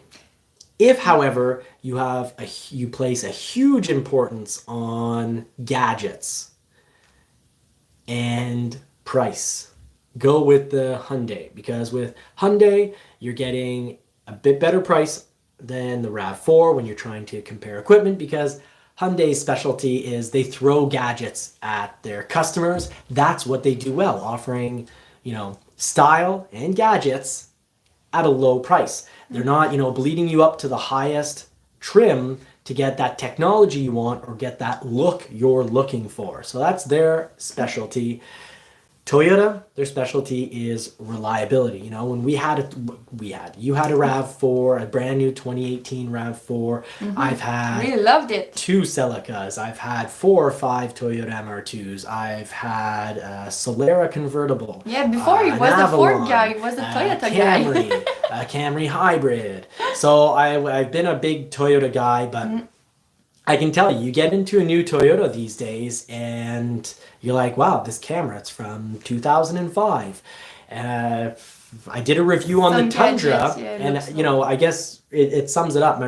If, however, you place a huge importance on gadgets and price, go with the Hyundai, because with Hyundai, you're getting a bit better price than the RAV4 when you're trying to compare equipment, because Hyundai's specialty is they throw gadgets at their customers. That's what they do well, offering, style and gadgets at a low price. They're not, bleeding you up to the highest trim to get that technology you want or get that look you're looking for. So that's their specialty. Toyota, their specialty is reliability. When you had a RAV4, a brand new 2018 RAV4. I've had
really loved it.
2 Celicas. I've had 4 or 5 Toyota MR2s. I've had a Solera convertible.
Yeah, before he was the Ford guy, he was the Toyota
Camry,
guy.
a Camry hybrid. So I've been a big Toyota guy, but I can tell you get into a new Toyota these days and you're like, wow, this camera, it's from 2005. I did a review on the Tundra, and I guess it sums it up.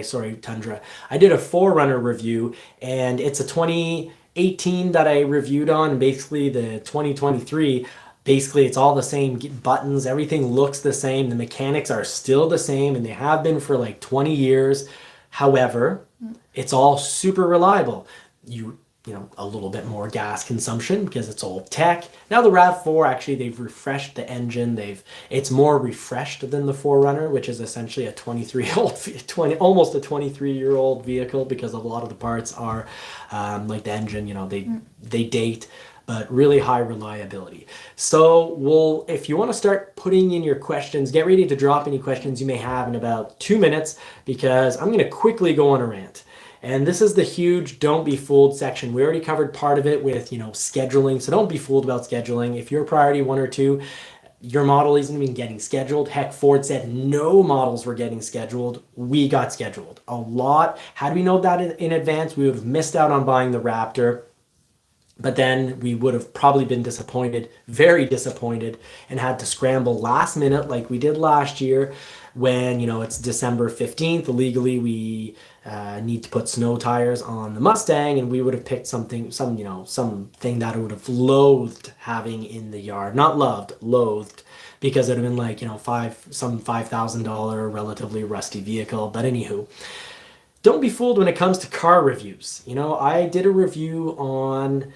Sorry, Tundra. I did a 4Runner review, and it's a 2018 that I reviewed on. Basically, the 2023. Basically, it's all the same buttons. Everything looks the same. The mechanics are still the same, and they have been for like 20 years. However, it's all super reliable. A little bit more gas consumption because it's old tech. Now the RAV4, actually, they've refreshed the engine. It's more refreshed than the 4Runner, which is essentially a almost a 23-year-old vehicle, because a lot of the parts are like the engine, they date, but really high reliability. So if you want to start putting in your questions, get ready to drop any questions you may have in about 2 minutes, because I'm going to quickly go on a rant. And this is the huge don't be fooled section. We already covered part of it with, scheduling. So don't be fooled about scheduling. If you're priority 1 or 2, your model isn't even getting scheduled. Heck, Ford said no models were getting scheduled. We got scheduled a lot. Had we known that in advance, we would have missed out on buying the Raptor. But then we would have probably been disappointed, very disappointed, and had to scramble last minute like we did last year when, it's December 15th. Legally, we need to put snow tires on the Mustang, and we would have picked something that I would have loathed having in the yard. Not loved, loathed, because it would have been like, some $5,000 relatively rusty vehicle. But anywho, don't be fooled when it comes to car reviews. I did a review on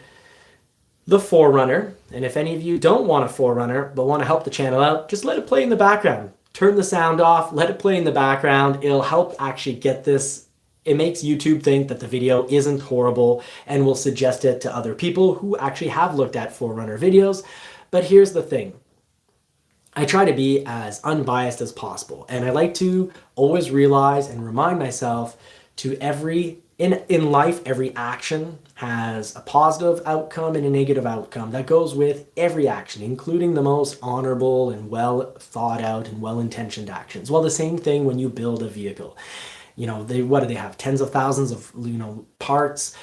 the 4Runner. And if any of you don't want a 4Runner but want to help the channel out, just let it play in the background. Turn the sound off, let it play in the background. It'll help actually get this. It makes YouTube think that the video isn't horrible and will suggest it to other people who actually have looked at 4Runner videos. But here's the thing. I try to be as unbiased as possible. And I like to always realize and remind myself to in life, every action has a positive outcome and a negative outcome. That goes with every action, including the most honorable and well thought out and well-intentioned actions. Well, the same thing when you build a vehicle. You know, what do they have? Tens of thousands of, parts.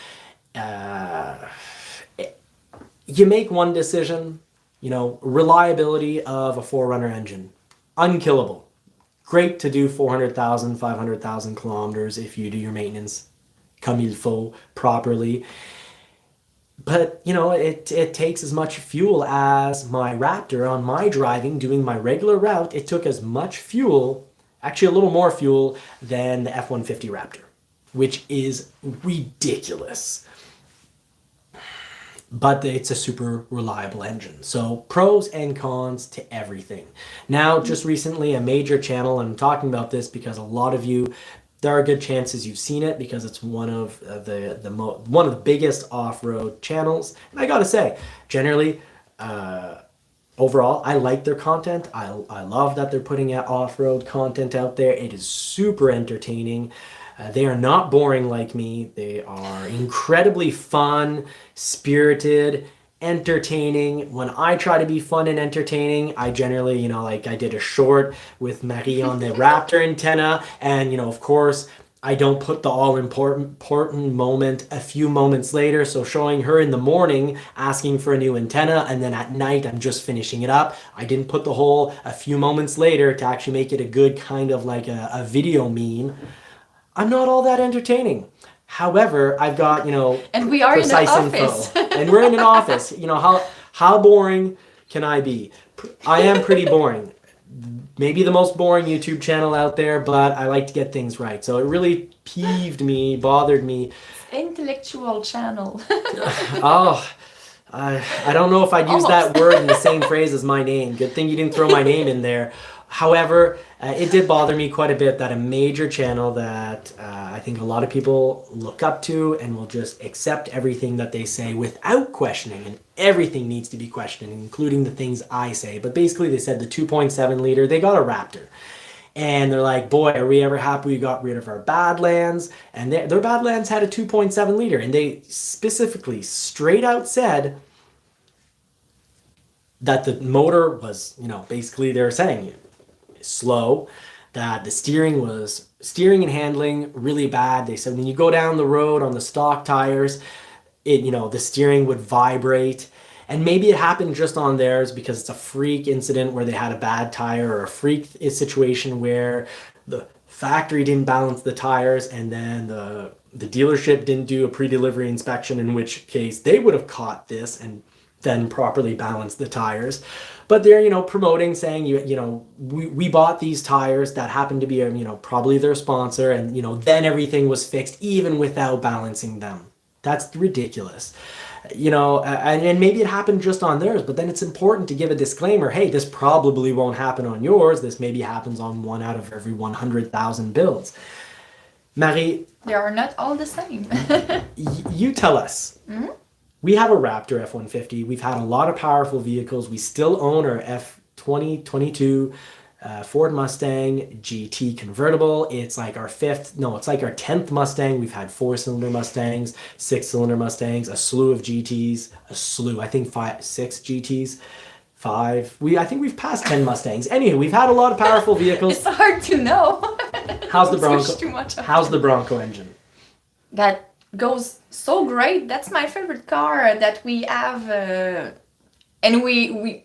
You make one decision, reliability of a 4Runner engine, unkillable. Great to do 400,000, 500,000 kilometers if you do your maintenance comme il faut properly. But, it takes as much fuel as my Raptor on my driving, doing my regular route. It took as much fuel, actually a little more fuel, than the F-150 Raptor, which is ridiculous. But it's a super reliable engine. So pros and cons to everything. Now, just recently, a major channel, and I'm talking about this because a lot of you, there are good chances you've seen it because it's one of the biggest off-road channels. And I gotta say, generally, overall, I like their content. I love that they're putting out off-road content out there. It is super entertaining. They are not boring like me. They are incredibly fun, spirited, entertaining. When I try to be fun and entertaining, I generally, like I did a short with Mach-E on the Raptor antenna. And, of course, I don't put the all-important moment a few moments later. So showing her in the morning, asking for a new antenna, and then at night, I'm just finishing it up. I didn't put the whole a few moments later to actually make it a good kind of like a video meme. I'm not all that entertaining. However, I've got,
and we are
precise
in an office.
info. And we're in an office. How boring can I be? I am pretty boring. Maybe the most boring YouTube channel out there, but I like to get things right. So it really bothered me.
Intellectual channel.
I don't know if I'd use that word in the same phrase as my name. Good thing you didn't throw my name in there. However, it did bother me quite a bit that a major channel that I think a lot of people look up to and will just accept everything that they say without questioning, and everything needs to be questioned, including the things I say. But basically they said the 2.7 liter, they got a Raptor. And they're like, boy, are we ever happy we got rid of our Badlands? And their Badlands had a 2.7 liter. And they specifically straight out said that the motor was, basically they're saying slow, that the steering and handling really bad. They said when you go down the road on the stock tires, the steering would vibrate. And maybe it happened just on theirs because it's a freak incident where they had a bad tire, or a freak situation where the factory didn't balance the tires and then the dealership didn't do a pre-delivery inspection, in which case they would have caught this and then properly balanced the tires. But they're, promoting, saying, we bought these tires that happened to be, probably their sponsor, and, then everything was fixed even without balancing them. That's ridiculous. And maybe it happened just on theirs, but then it's important to give a disclaimer. Hey, this probably won't happen on yours. This maybe happens on one out of every 100,000 builds. Marie,
They are not all the same.
you tell us.
Mm-hmm.
We have a Raptor F-150. We've had a lot of powerful vehicles. We still own our F-2022 Ford Mustang GT convertible. It's like our 10th Mustang. We've had 4-cylinder Mustangs, 6-cylinder Mustangs, a slew of GTs, I think 6 GTs, 5. I think we've passed 10 Mustangs. Anyway, we've had a lot of powerful vehicles.
It's hard to know.
How's the Bronco?
Switch too much.
How's the Bronco engine?
That goes so great. That's my favorite car that we have. And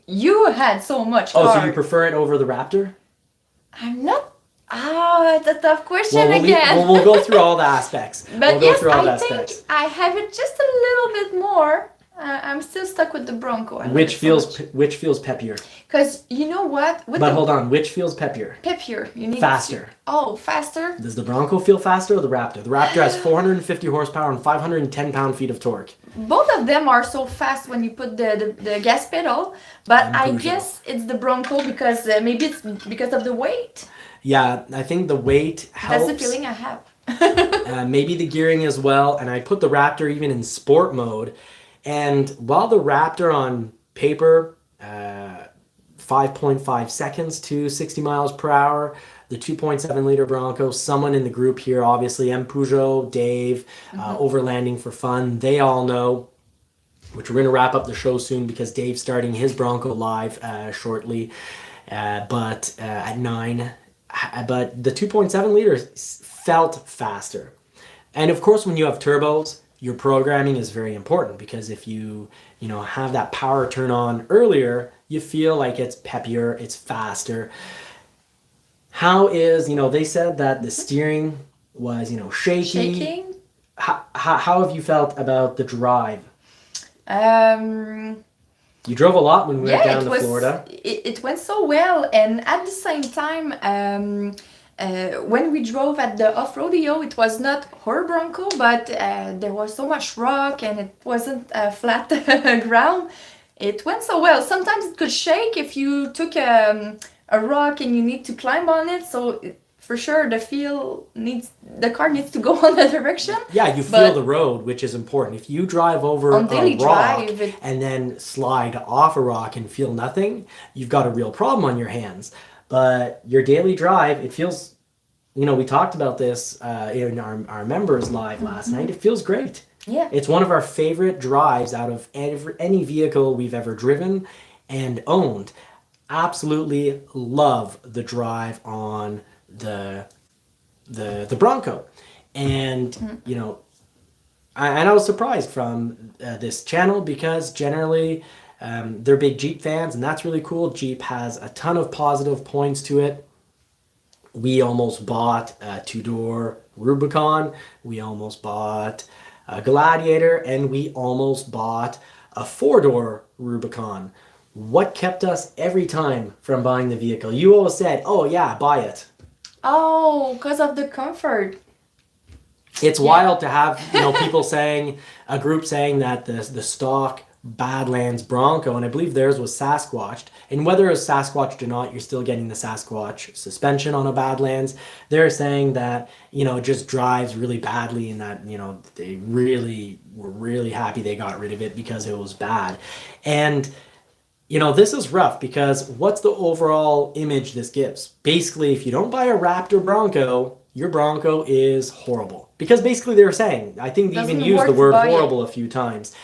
you had so much car.
Oh, so you prefer it over the Raptor?
I'm not. It's a tough question again.
We'll go through all the aspects.
But
I think
I have it just a little bit more. I'm still stuck with the Bronco.
Which feels peppier?
Because you know what?
But hold on, which feels peppier?
Peppier. You need
faster.
Faster?
Does the Bronco feel faster or the Raptor? The Raptor has 450 horsepower and 510 pound-feet of torque.
Both of them are so fast when you put the gas pedal, but I guess it's the Bronco because maybe it's because of the weight.
Yeah, I think the weight helps.
That's the feeling I have.
Maybe the gearing as well, and I put the Raptor even in sport mode. And while the Raptor on paper, 5.5 seconds to 60 miles per hour, the 2.7 liter Bronco, someone in the group here, obviously, M. Peugeot, Dave, Overlanding for Fun, they all know, which we're going to wrap up the show soon because Dave's starting his Bronco live shortly, but at 9. But the 2.7 liters felt faster. And of course, when you have turbos, your programming is very important because if you have that power turn on earlier, you feel like it's peppier, it's faster. How is, they said that the steering was, shaky.
Shaking?
How have you felt about the drive?
You
drove a lot when we went down to Florida.
It went so well, and at the same time, when we drove at the off-rodeo, it was not our Bronco, but there was so much rock and it wasn't flat ground. It went so well. Sometimes it could shake if you took a rock and you need to climb on it. So for sure, the car needs to go on that direction.
Yeah, you feel the road, which is important. If you drive over a rock and then slide off a rock and feel nothing, you've got a real problem on your hands. But your daily drive, it feels, we talked about this in our members live last night. It feels great.
Yeah.
It's one of our favorite drives out of any vehicle we've ever driven and owned. Absolutely love the drive on the Bronco. And, I was surprised from this channel because generally they're big Jeep fans, and that's really cool. Jeep has a ton of positive points to it. We almost bought a 2-door Rubicon. We almost bought a Gladiator, and we almost bought a 4-door Rubicon. What kept us every time from buying the vehicle? You always said, "Oh yeah, buy it."
Oh, because of the comfort.
It's wild to have people saying, a group saying that the stock Badlands Bronco, and I believe theirs was Sasquatched, and whether it was Sasquatched or not, you're still getting the Sasquatch suspension on a Badlands. They're saying that it just drives really badly, and that they really were really happy they got rid of it because it was bad. And this is rough because what's the overall image this gives? Basically, if you don't buy a Raptor Bronco, your Bronco is horrible. Because basically they were saying, I think they even used the word horrible a few times.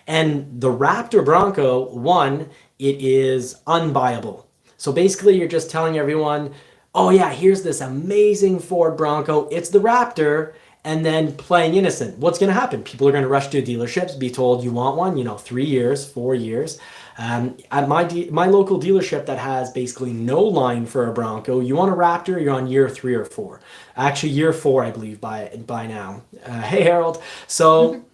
And the Raptor Bronco, one, it is unbuyable. So basically you're just telling everyone, oh yeah, here's this amazing Ford Bronco, it's the Raptor, and then playing innocent. What's going to happen? People are going to rush to dealerships, be told you want one, 3 years, 4 years. At my local dealership that has basically no line for a Bronco, you want a Raptor, you're on year 3 or 4. Actually, year 4, I believe, by now. Hey, Harold. So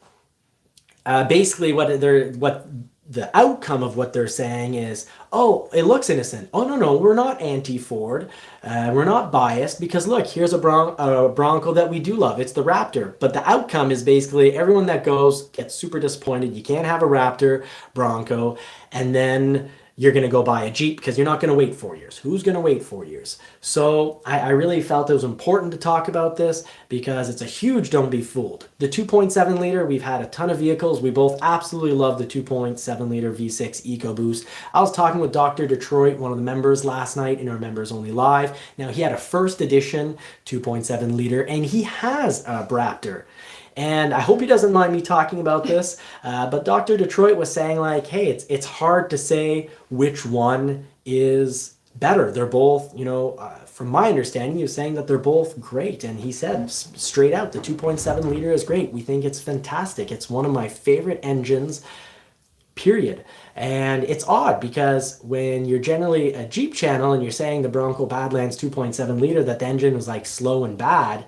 basically what the outcome of what they're saying is, oh, it looks innocent. Oh, no, we're not anti-Ford. We're not biased because look, here's a Bronco that we do love. It's the Raptor. But the outcome is basically everyone that goes gets super disappointed. You can't have a Raptor Bronco. And then you're going to go buy a Jeep because you're not going to wait 4 years. Who's going to wait 4 years? So I really felt it was important to talk about this because it's a huge don't be fooled. The 2.7 liter, we've had a ton of vehicles. We both absolutely love the 2.7 liter V6 EcoBoost. I was talking with Dr. Detroit, one of the members last night in our members only live. Now he had a first edition 2.7 liter and he has a Raptor. And I hope he doesn't mind me talking about this, but Dr. Detroit was saying like, hey, it's hard to say which one is better. They're both, from my understanding, he was saying that they're both great. And he said straight out, the 2.7 liter is great. We think it's fantastic. It's one of my favorite engines, period. And it's odd because when you're generally a Jeep channel and you're saying the Bronco Badlands 2.7 liter, that the engine was like slow and bad,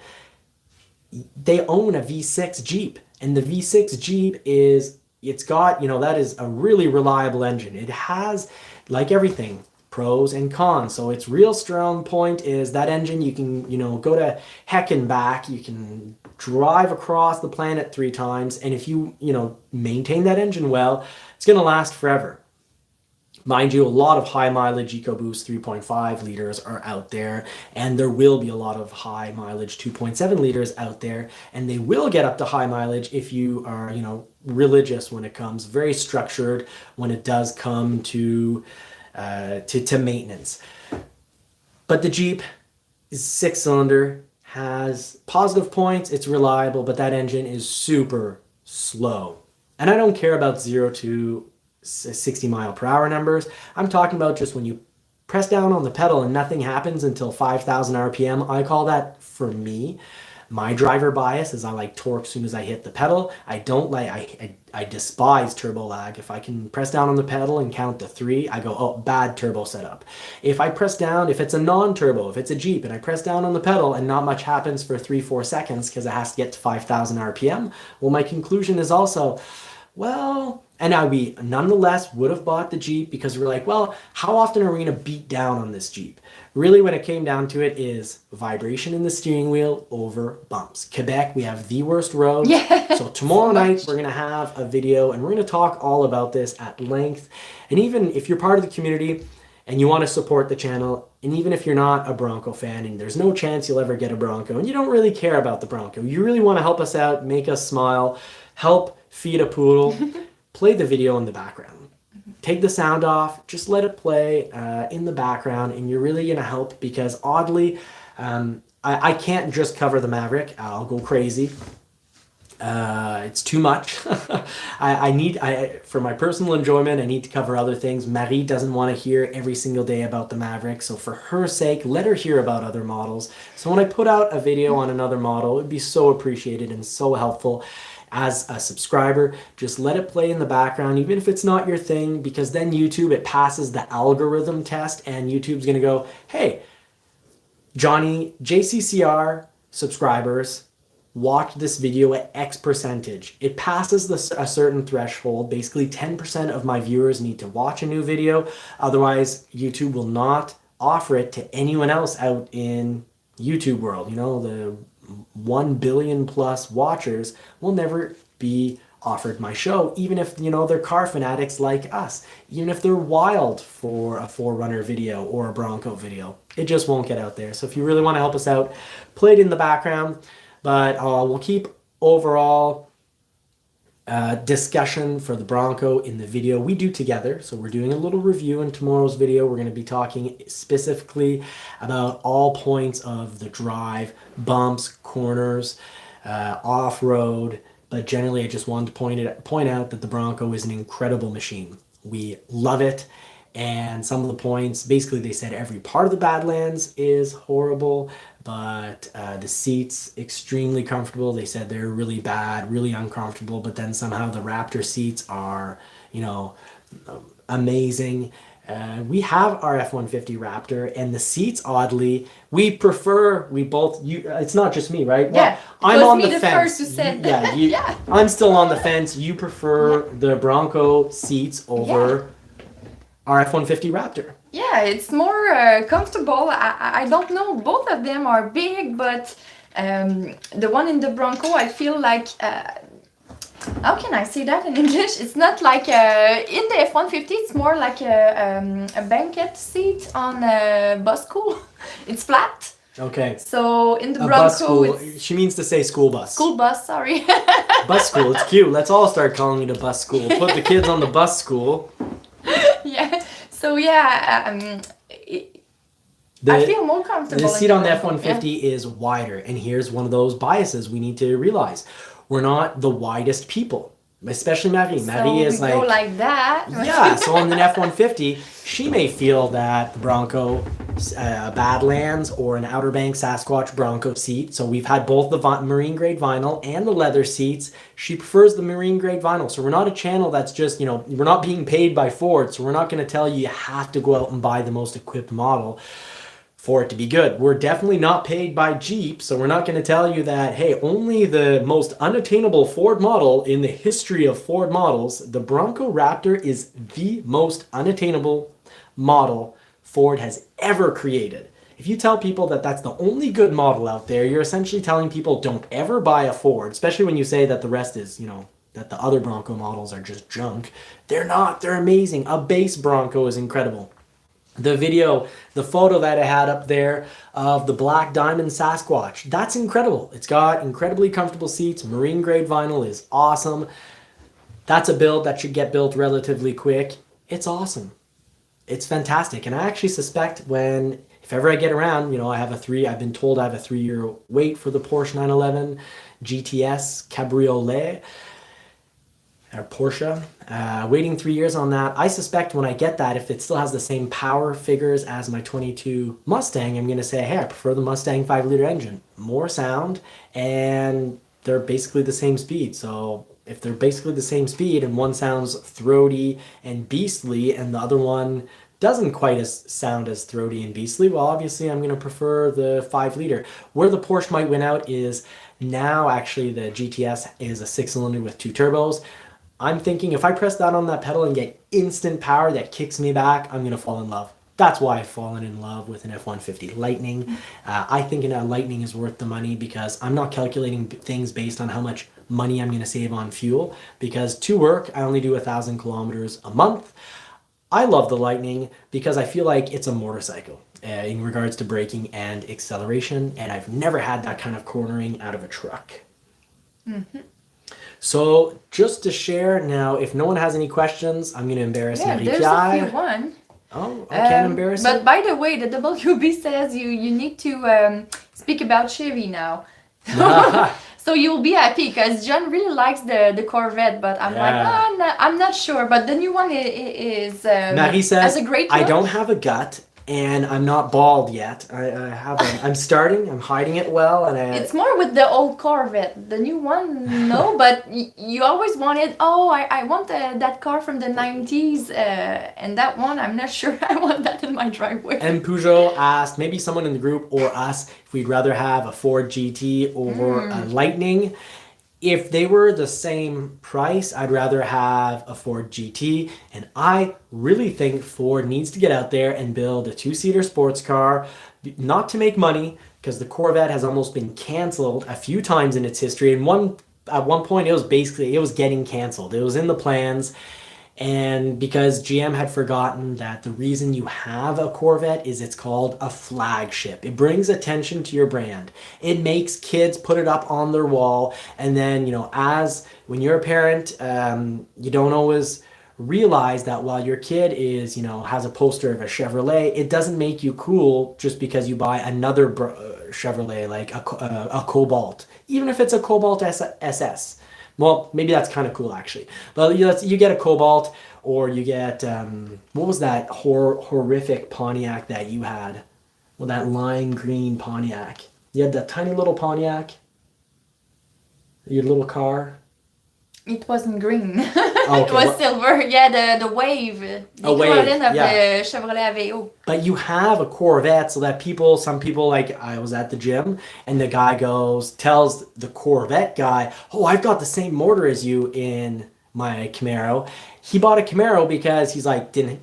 they own a V6 Jeep, and the V6 Jeep is, it's got, that is a really reliable engine. It has, like everything, pros and cons. So its real strong point is that engine, you can, go to heck and back. You can drive across the planet 3 times. And if you, maintain that engine well, it's going to last forever. Mind you, a lot of high mileage EcoBoost 3.5 liters are out there, and there will be a lot of high mileage 2.7 liters out there, and they will get up to high mileage if you are, religious when it comes, very structured when it does come to maintenance. But the Jeep is 6-cylinder, has positive points, it's reliable, but that engine is super slow. And I don't care about 0 to 60 mile per hour numbers. I'm talking about just when you press down on the pedal and nothing happens until 5,000 RPM. I call that, for me, my driver bias is I like torque as soon as I hit the pedal. I don't like, I despise turbo lag. If I can press down on the pedal and count to 3, I go, oh, bad turbo setup. If I press down, if it's a non-turbo, if it's a Jeep, and I press down on the pedal and not much happens for 3-4 seconds because it has to get to 5,000 RPM, well, my conclusion is also, well, and we nonetheless would have bought the Jeep because we're like, well, how often are we going to beat down on this Jeep? Really, when it came down to it, is vibration in the steering wheel over bumps. Quebec, we have the worst roads.
Yeah,
so tomorrow night, we're going to have a video and we're going to talk all about this at length. And even if you're part of the community and you want to support the channel, and even if you're not a Bronco fan and there's no chance you'll ever get a Bronco and you don't really care about the Bronco, you really want to help us out, make us smile, help feed a poodle, play the video in the background. Take the sound off, just let it play in the background, and you're really going to help because oddly, I can't just cover the Maverick. I'll go crazy. It's too much. For my personal enjoyment, I need to cover other things. Marie doesn't want to hear every single day about the Maverick, so for her sake, let her hear about other models. So when I put out a video on another model, it would be so appreciated and so helpful. As a subscriber, just let it play in the background, even if it's not your thing, because then YouTube, it passes the algorithm test, and YouTube's going to go, hey, Johnny, JCCR subscribers watched this video at X percentage. It passes a certain threshold. Basically, 10% of my viewers need to watch a new video. Otherwise, YouTube will not offer it to anyone else out in YouTube world. The 1 billion plus watchers will never be offered my show, even if they're car fanatics like us, even if they're wild for a 4Runner video or a Bronco video. It just won't get out there. So if you really want to help us out, play it in the background, but we'll keep overall discussion for the Bronco in the video we do together. So we're doing a little review in tomorrow's video. We're going to be talking specifically about all points of the drive, bumps, corners, off-road. But generally, I just wanted to point out that the Bronco is an incredible machine. We love it. And some of the points, basically they said every part of the Badlands is horrible, but the seats, extremely comfortable. They said they're really bad, really uncomfortable, but then somehow the Raptor seats are, amazing. We have our F-150 Raptor, and the seats, oddly, it's not just me, right?
Yeah,
well, I'm on the
fence.
First
who said
yeah, I'm still on the fence. You prefer the Bronco seats over our F-150 Raptor.
Yeah, it's more comfortable. I don't know, both of them are big, but the one in the Bronco, I feel like, how can I say that in English? It's not like, in the F-150, it's more like a banquet seat on a bus school. It's flat.
Okay.
So in the
a
Bronco,
bus school. She means to say school bus.
School bus, sorry.
Bus school, it's cute. Let's all start calling it a bus school. Put the kids on the bus school.
Yeah. So yeah, I feel more comfortable.
The seat on the F-150 is wider, and here's one of those biases we need to realize: we're not the widest people, especially Marie. Marie is
go like that.
Yeah. So on the F-150, she may feel that the Bronco, Badlands, or an Outer Banks Sasquatch Bronco seat. So we've had both the marine grade vinyl and the leather seats. She prefers the marine grade vinyl. So we're not a channel that's just, we're not being paid by Ford. So we're not going to tell you have to go out and buy the most equipped model. for it to be good. We're definitely not paid by Jeep, so we're not going to tell you that, hey, only the most unattainable Ford model in the history of Ford models, the Bronco Raptor is the most unattainable model Ford has ever created. If you tell people that that's the only good model out there, you're essentially telling people don't ever buy a Ford, especially when you say that the rest is, that the other Bronco models are just junk. They're not. They're amazing. A base Bronco is incredible. The photo that I had up there of the Black Diamond Sasquatch, that's incredible. It's got incredibly comfortable seats. Marine grade vinyl is awesome. That's a build that should get built relatively quick. It's awesome. It's fantastic. And I actually suspect if ever I get around, I've been told I have a 3-year wait for the Porsche 911 GTS Cabriolet. Or Porsche, waiting 3 years on that. I suspect when I get that, if it still has the same power figures as my 22 Mustang, I'm going to say, hey, I prefer the Mustang 5-liter engine. More sound, and they're basically the same speed. So if they're basically the same speed and one sounds throaty and beastly and the other one doesn't quite sound as throaty and beastly, well, obviously I'm going to prefer the 5-liter. Where the Porsche might win out is now actually the GTS is a 6-cylinder with 2 turbos. I'm thinking if I press that on that pedal and get instant power that kicks me back, I'm going to fall in love. That's why I've fallen in love with an F-150 Lightning. I think a Lightning is worth the money because I'm not calculating things based on how much money I'm going to save on fuel, because to work, I only do 1,000 kilometers a month. I love the Lightning because I feel like it's a motorcycle in regards to braking and acceleration, and I've never had that kind of cornering out of a truck. Mm-hmm. So just to share now, if no one has any questions, I'm going to embarrass Marie-Pierre.
There's a few one.
Oh, I can't embarrass
But
you?
by the way, the WB says you need to speak about Chevy now. So you'll be happy because John really likes the Corvette, but I'm I'm not sure. But the new one is
Marie says,
has a great look.
I don't have a gut and I'm not bald yet. I'm starting, I'm hiding it well.
It's more with the old Corvette. The new one, no, but you always wanted, I want that car from the 90s. And that one, I'm not sure I want that in my driveway.
And Peugeot asked, maybe someone in the group or us, if we'd rather have a Ford GT or a Lightning. If they were the same price, I'd rather have a Ford GT. And I really think Ford needs to get out there and build a 2-seater sports car, not to make money, because the Corvette has almost been canceled a few times in its history. And at one point, it was getting canceled. It was in the plans. And because GM had forgotten that the reason you have a Corvette is it's called a flagship. It brings attention to your brand. It makes kids put it up on their wall. And then, when you're a parent, you don't always realize that while your kid has a poster of a Chevrolet, it doesn't make you cool just because you buy another Chevrolet, like a Cobalt, even if it's a Cobalt SS. Well, maybe that's kind of cool, actually. But you get a Cobalt, or you get, what was that horrific Pontiac that you had? Well, that lime green Pontiac. You had that tiny little Pontiac? Your little car?
It wasn't green.
Okay,
it was silver. Yeah, the Wave. The equivalent of the Chevrolet Aveo.
But you have a Corvette so that some people, like I was at the gym and the guy tells the Corvette guy, I've got the same motor as you in my Camaro. He bought a Camaro because he's like, didn't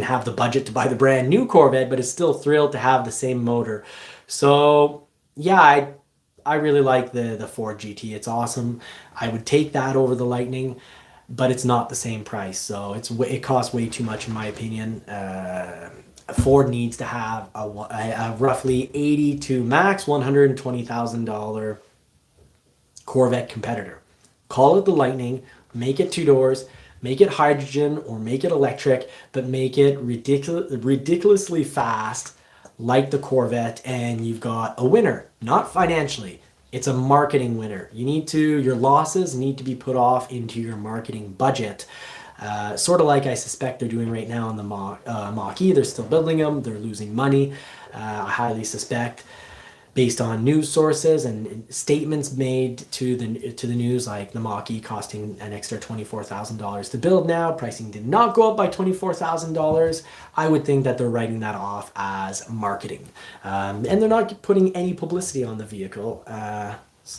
have the budget to buy the brand new Corvette, but is still thrilled to have the same motor. So yeah, I really like the Ford GT. It's awesome. I would take that over the Lightning, but it's not the same price. So it costs way too much in my opinion. Ford needs to have a roughly $80,000 to max $120,000 Corvette competitor. Call it the Lightning, make it 2 doors, make it hydrogen or make it electric, but make it ridiculously fast like the Corvette, and you've got a winner. Not financially, it's a marketing winner. Your losses need to be put off into your marketing budget. Sort of like I suspect they're doing right now on the Mach-E. They're still building them, they're losing money. I highly suspect based on news sources and statements made to the news, like the Mach-E costing an extra $24,000 to build now. Pricing did not go up by $24,000. I would think that they're writing that off as marketing. And they're not putting any publicity on the vehicle,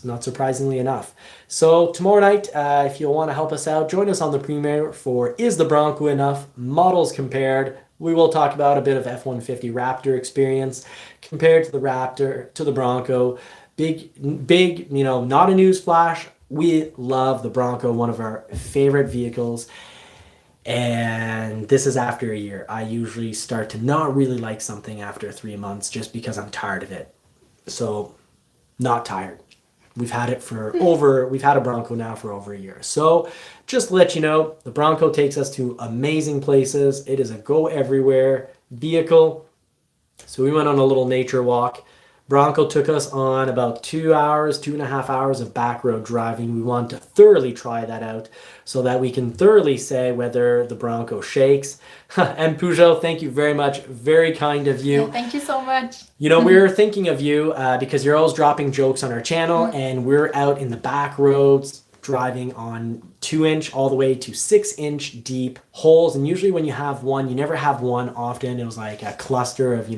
not surprisingly enough. So tomorrow night, if you want to help us out, join us on the premiere for Is the Bronco Enough? Models Compared. We will talk about a bit of F-150 Raptor experience compared to the Raptor, to the Bronco. Big, not a news flash. We love the Bronco, one of our favorite vehicles. And this is after a year. I usually start to not really like something after 3 months just because I'm tired of it. So, not tired. We've had a Bronco now for over a year. So just to let you know, the Bronco takes us to amazing places. It is a go everywhere vehicle. So we went on a little nature walk. Bronco took us on about 2.5 hours of back road driving. We want to thoroughly try that out so that we can thoroughly say whether the Bronco shakes. And Peugeot, thank you very much. Very kind of you.
Yeah, thank you so much.
We're thinking of you because you're always dropping jokes on our channel, and we're out in the back roads driving on 2-inch all the way to 6-inch deep holes. And usually when you have one, you never have one often. It was like a cluster of,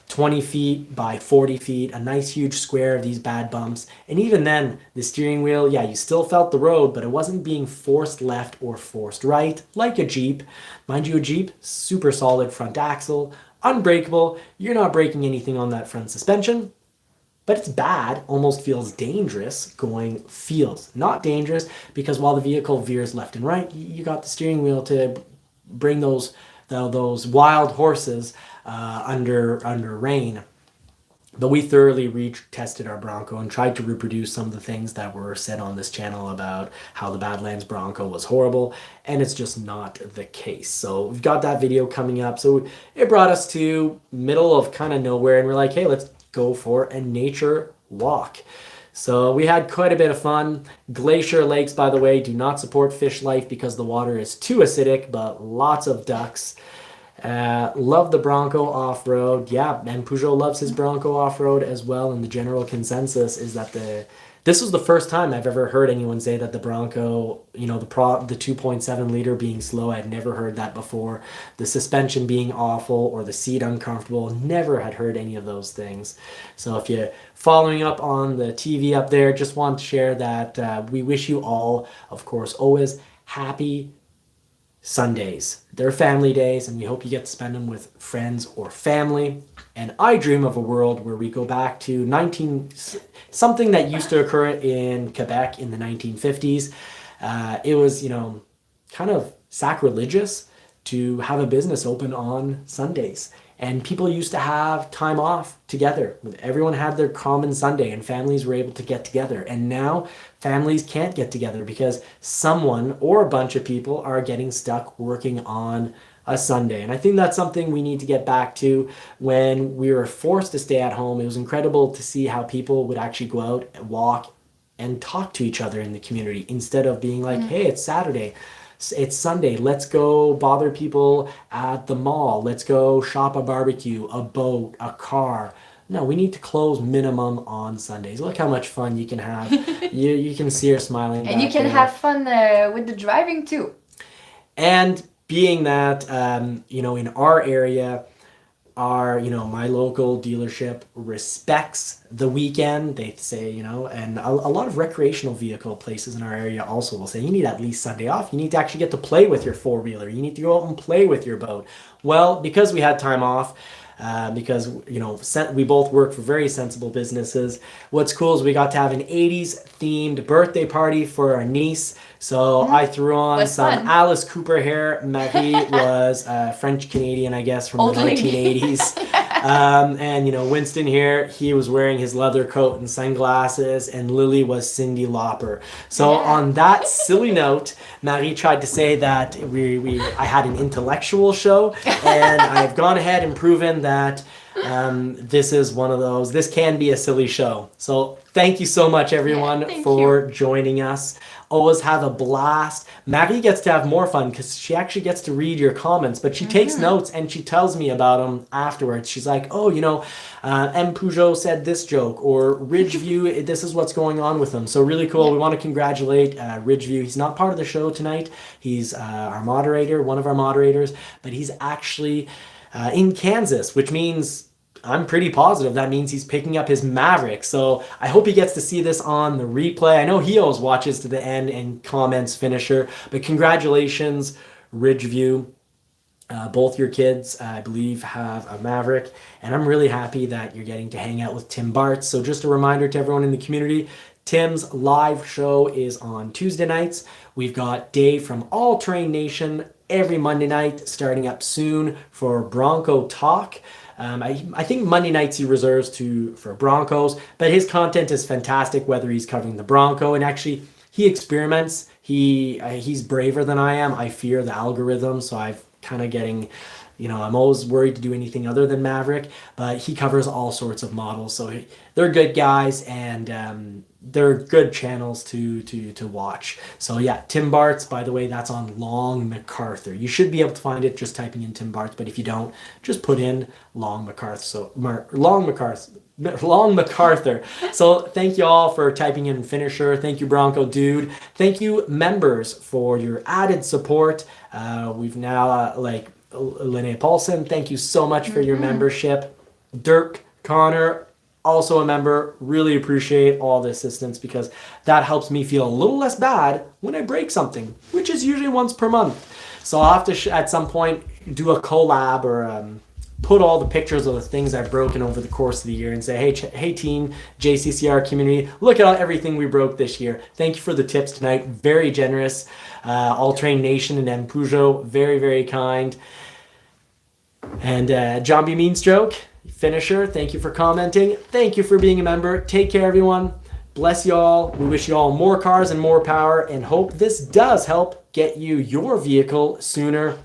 20 feet by 40 feet, a nice huge square of these bad bumps. And even then, the steering wheel, you still felt the road, but it wasn't being forced left or forced right, like a Jeep. Mind you, a Jeep, super solid front axle, unbreakable. You're not breaking anything on that front suspension. But it's bad, almost feels dangerous feels not dangerous, because while the vehicle veers left and right, you got the steering wheel to bring those wild horses under rain. But we thoroughly tested our Bronco and tried to reproduce some of the things that were said on this channel about how the Badlands Bronco was horrible, and it's just not the case. So we've got that video coming up. So it brought us to middle of kind of nowhere, and we're like, hey, let's go for a nature walk. So we had quite a bit of fun. Glacier lakes, by the way, do not support fish life because the water is too acidic, but lots of ducks. Love the Bronco off-road. Yeah, and Peugeot loves his Bronco off-road as well. And the general consensus is that this was the first time I've ever heard anyone say that the Bronco, the 2.7 liter being slow. I'd never heard that before. The suspension being awful or the seat uncomfortable. Never had heard any of those things. So if you're following up on the TV up there, just want to share that we wish you all, of course, always happy Sundays. They're family days, and we hope you get to spend them with friends or family. And I dream of a world where we go back to something that used to occur in Quebec in the 1950s. It was, kind of sacrilegious to have a business open on Sundays. And people used to have time off together. Everyone had their common Sunday, and families were able to get together. And now families can't get together because someone or a bunch of people are getting stuck working on a Sunday. And I think that's something we need to get back to. When we were forced to stay at home, it was incredible to see how people would actually go out and walk and talk to each other in the community instead of being like, hey, it's Saturday. It's Sunday. Let's go bother people at the mall. Let's go shop a barbecue, a boat, a car. No, we need to close minimum on Sundays. Look how much fun you can have. you can see her smiling.
And you can have fun with the driving too. And
being that, in our area, my local dealership respects the weekend. They say, and a lot of recreational vehicle places in our area also will say, you need at least Sunday off. You need to actually get to play with your four-wheeler. You need to go out and play with your boat. Well, because we had time off, because we both work for very sensible businesses. What's cool is we got to have an 80s themed birthday party for our niece. So I threw on some Alice Cooper hair. Marie was French Canadian, I guess, from the 1980s. And Winston here, he was wearing his leather coat and sunglasses, and Lily was Cyndi Lauper. So on that silly note, Marie tried to say that I had an intellectual show, and I've gone ahead and proven that This is one of those. This can be a silly show. So thank you so much, everyone, for joining us. Always have a blast. Marie gets to have more fun because she actually gets to read your comments, but she takes notes and she tells me about them afterwards. She's like, oh, you know, M. Peugeot said this joke, or Ridgeview, this is what's going on with them. So really cool. Yeah. We want to congratulate Ridgeview. He's not part of the show tonight. He's our moderator, one of our moderators, but he's actually in Kansas, which means I'm pretty positive that means he's picking up his Maverick. So I hope he gets to see this on the replay. I know he always watches to the end and comments finisher, but congratulations, Ridgeview. Both your kids, I believe, have a Maverick, and I'm really happy that you're getting to hang out with Tim Bartz. So just a reminder to everyone in the community, Tim's live show is on Tuesday nights. We've got Dave from All Terrain Nation every Monday night, starting up soon for Bronco Talk. I think Monday nights he reserves for Broncos, but his content is fantastic, whether he's covering the Bronco, and actually he experiments. He's braver than I am. I fear the algorithm, so I've kind of getting, you know, I'm always worried to do anything other than Maverick, but he covers all sorts of models. So they're good guys, and they're good channels to watch. So yeah, Tim Bartz, by the way, that's on Long MacArthur. You should be able to find it just typing in Tim Bartz, but if you don't, just put in Long MacArthur. So Long MacArthur. So thank you all for typing in finisher. Thank you, Bronco Dude. Thank you, members, for your added support. We've now like Linnea Paulson, thank you so much for your membership. Dirk Connor, also a member. Really appreciate all the assistance because that helps me feel a little less bad when I break something, which is usually once per month. So I'll have to at some point do a collab or put all the pictures of the things I've broken over the course of the year and say, hey team, JCCR community, look at everything we broke this year. Thank you for the tips tonight. Very generous. All Terrain Nation and M. Peugeot, very, very kind. And John B. Meanstroke, finisher, thank you for commenting. Thank you for being a member. Take care, everyone. Bless you all. We wish you all more cars and more power, and hope this does help get you your vehicle sooner.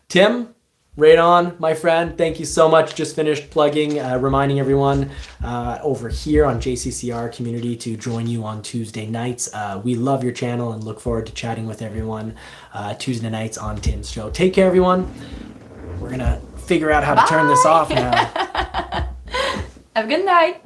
Tim, right on, my friend. Thank you so much. Just finished plugging, reminding everyone over here on JCCR community to join you on Tuesday nights. We love your channel and look forward to chatting with everyone Tuesday nights on Tim's show. Take care, everyone. We're going to figure out how to turn this off now.
Have a good night.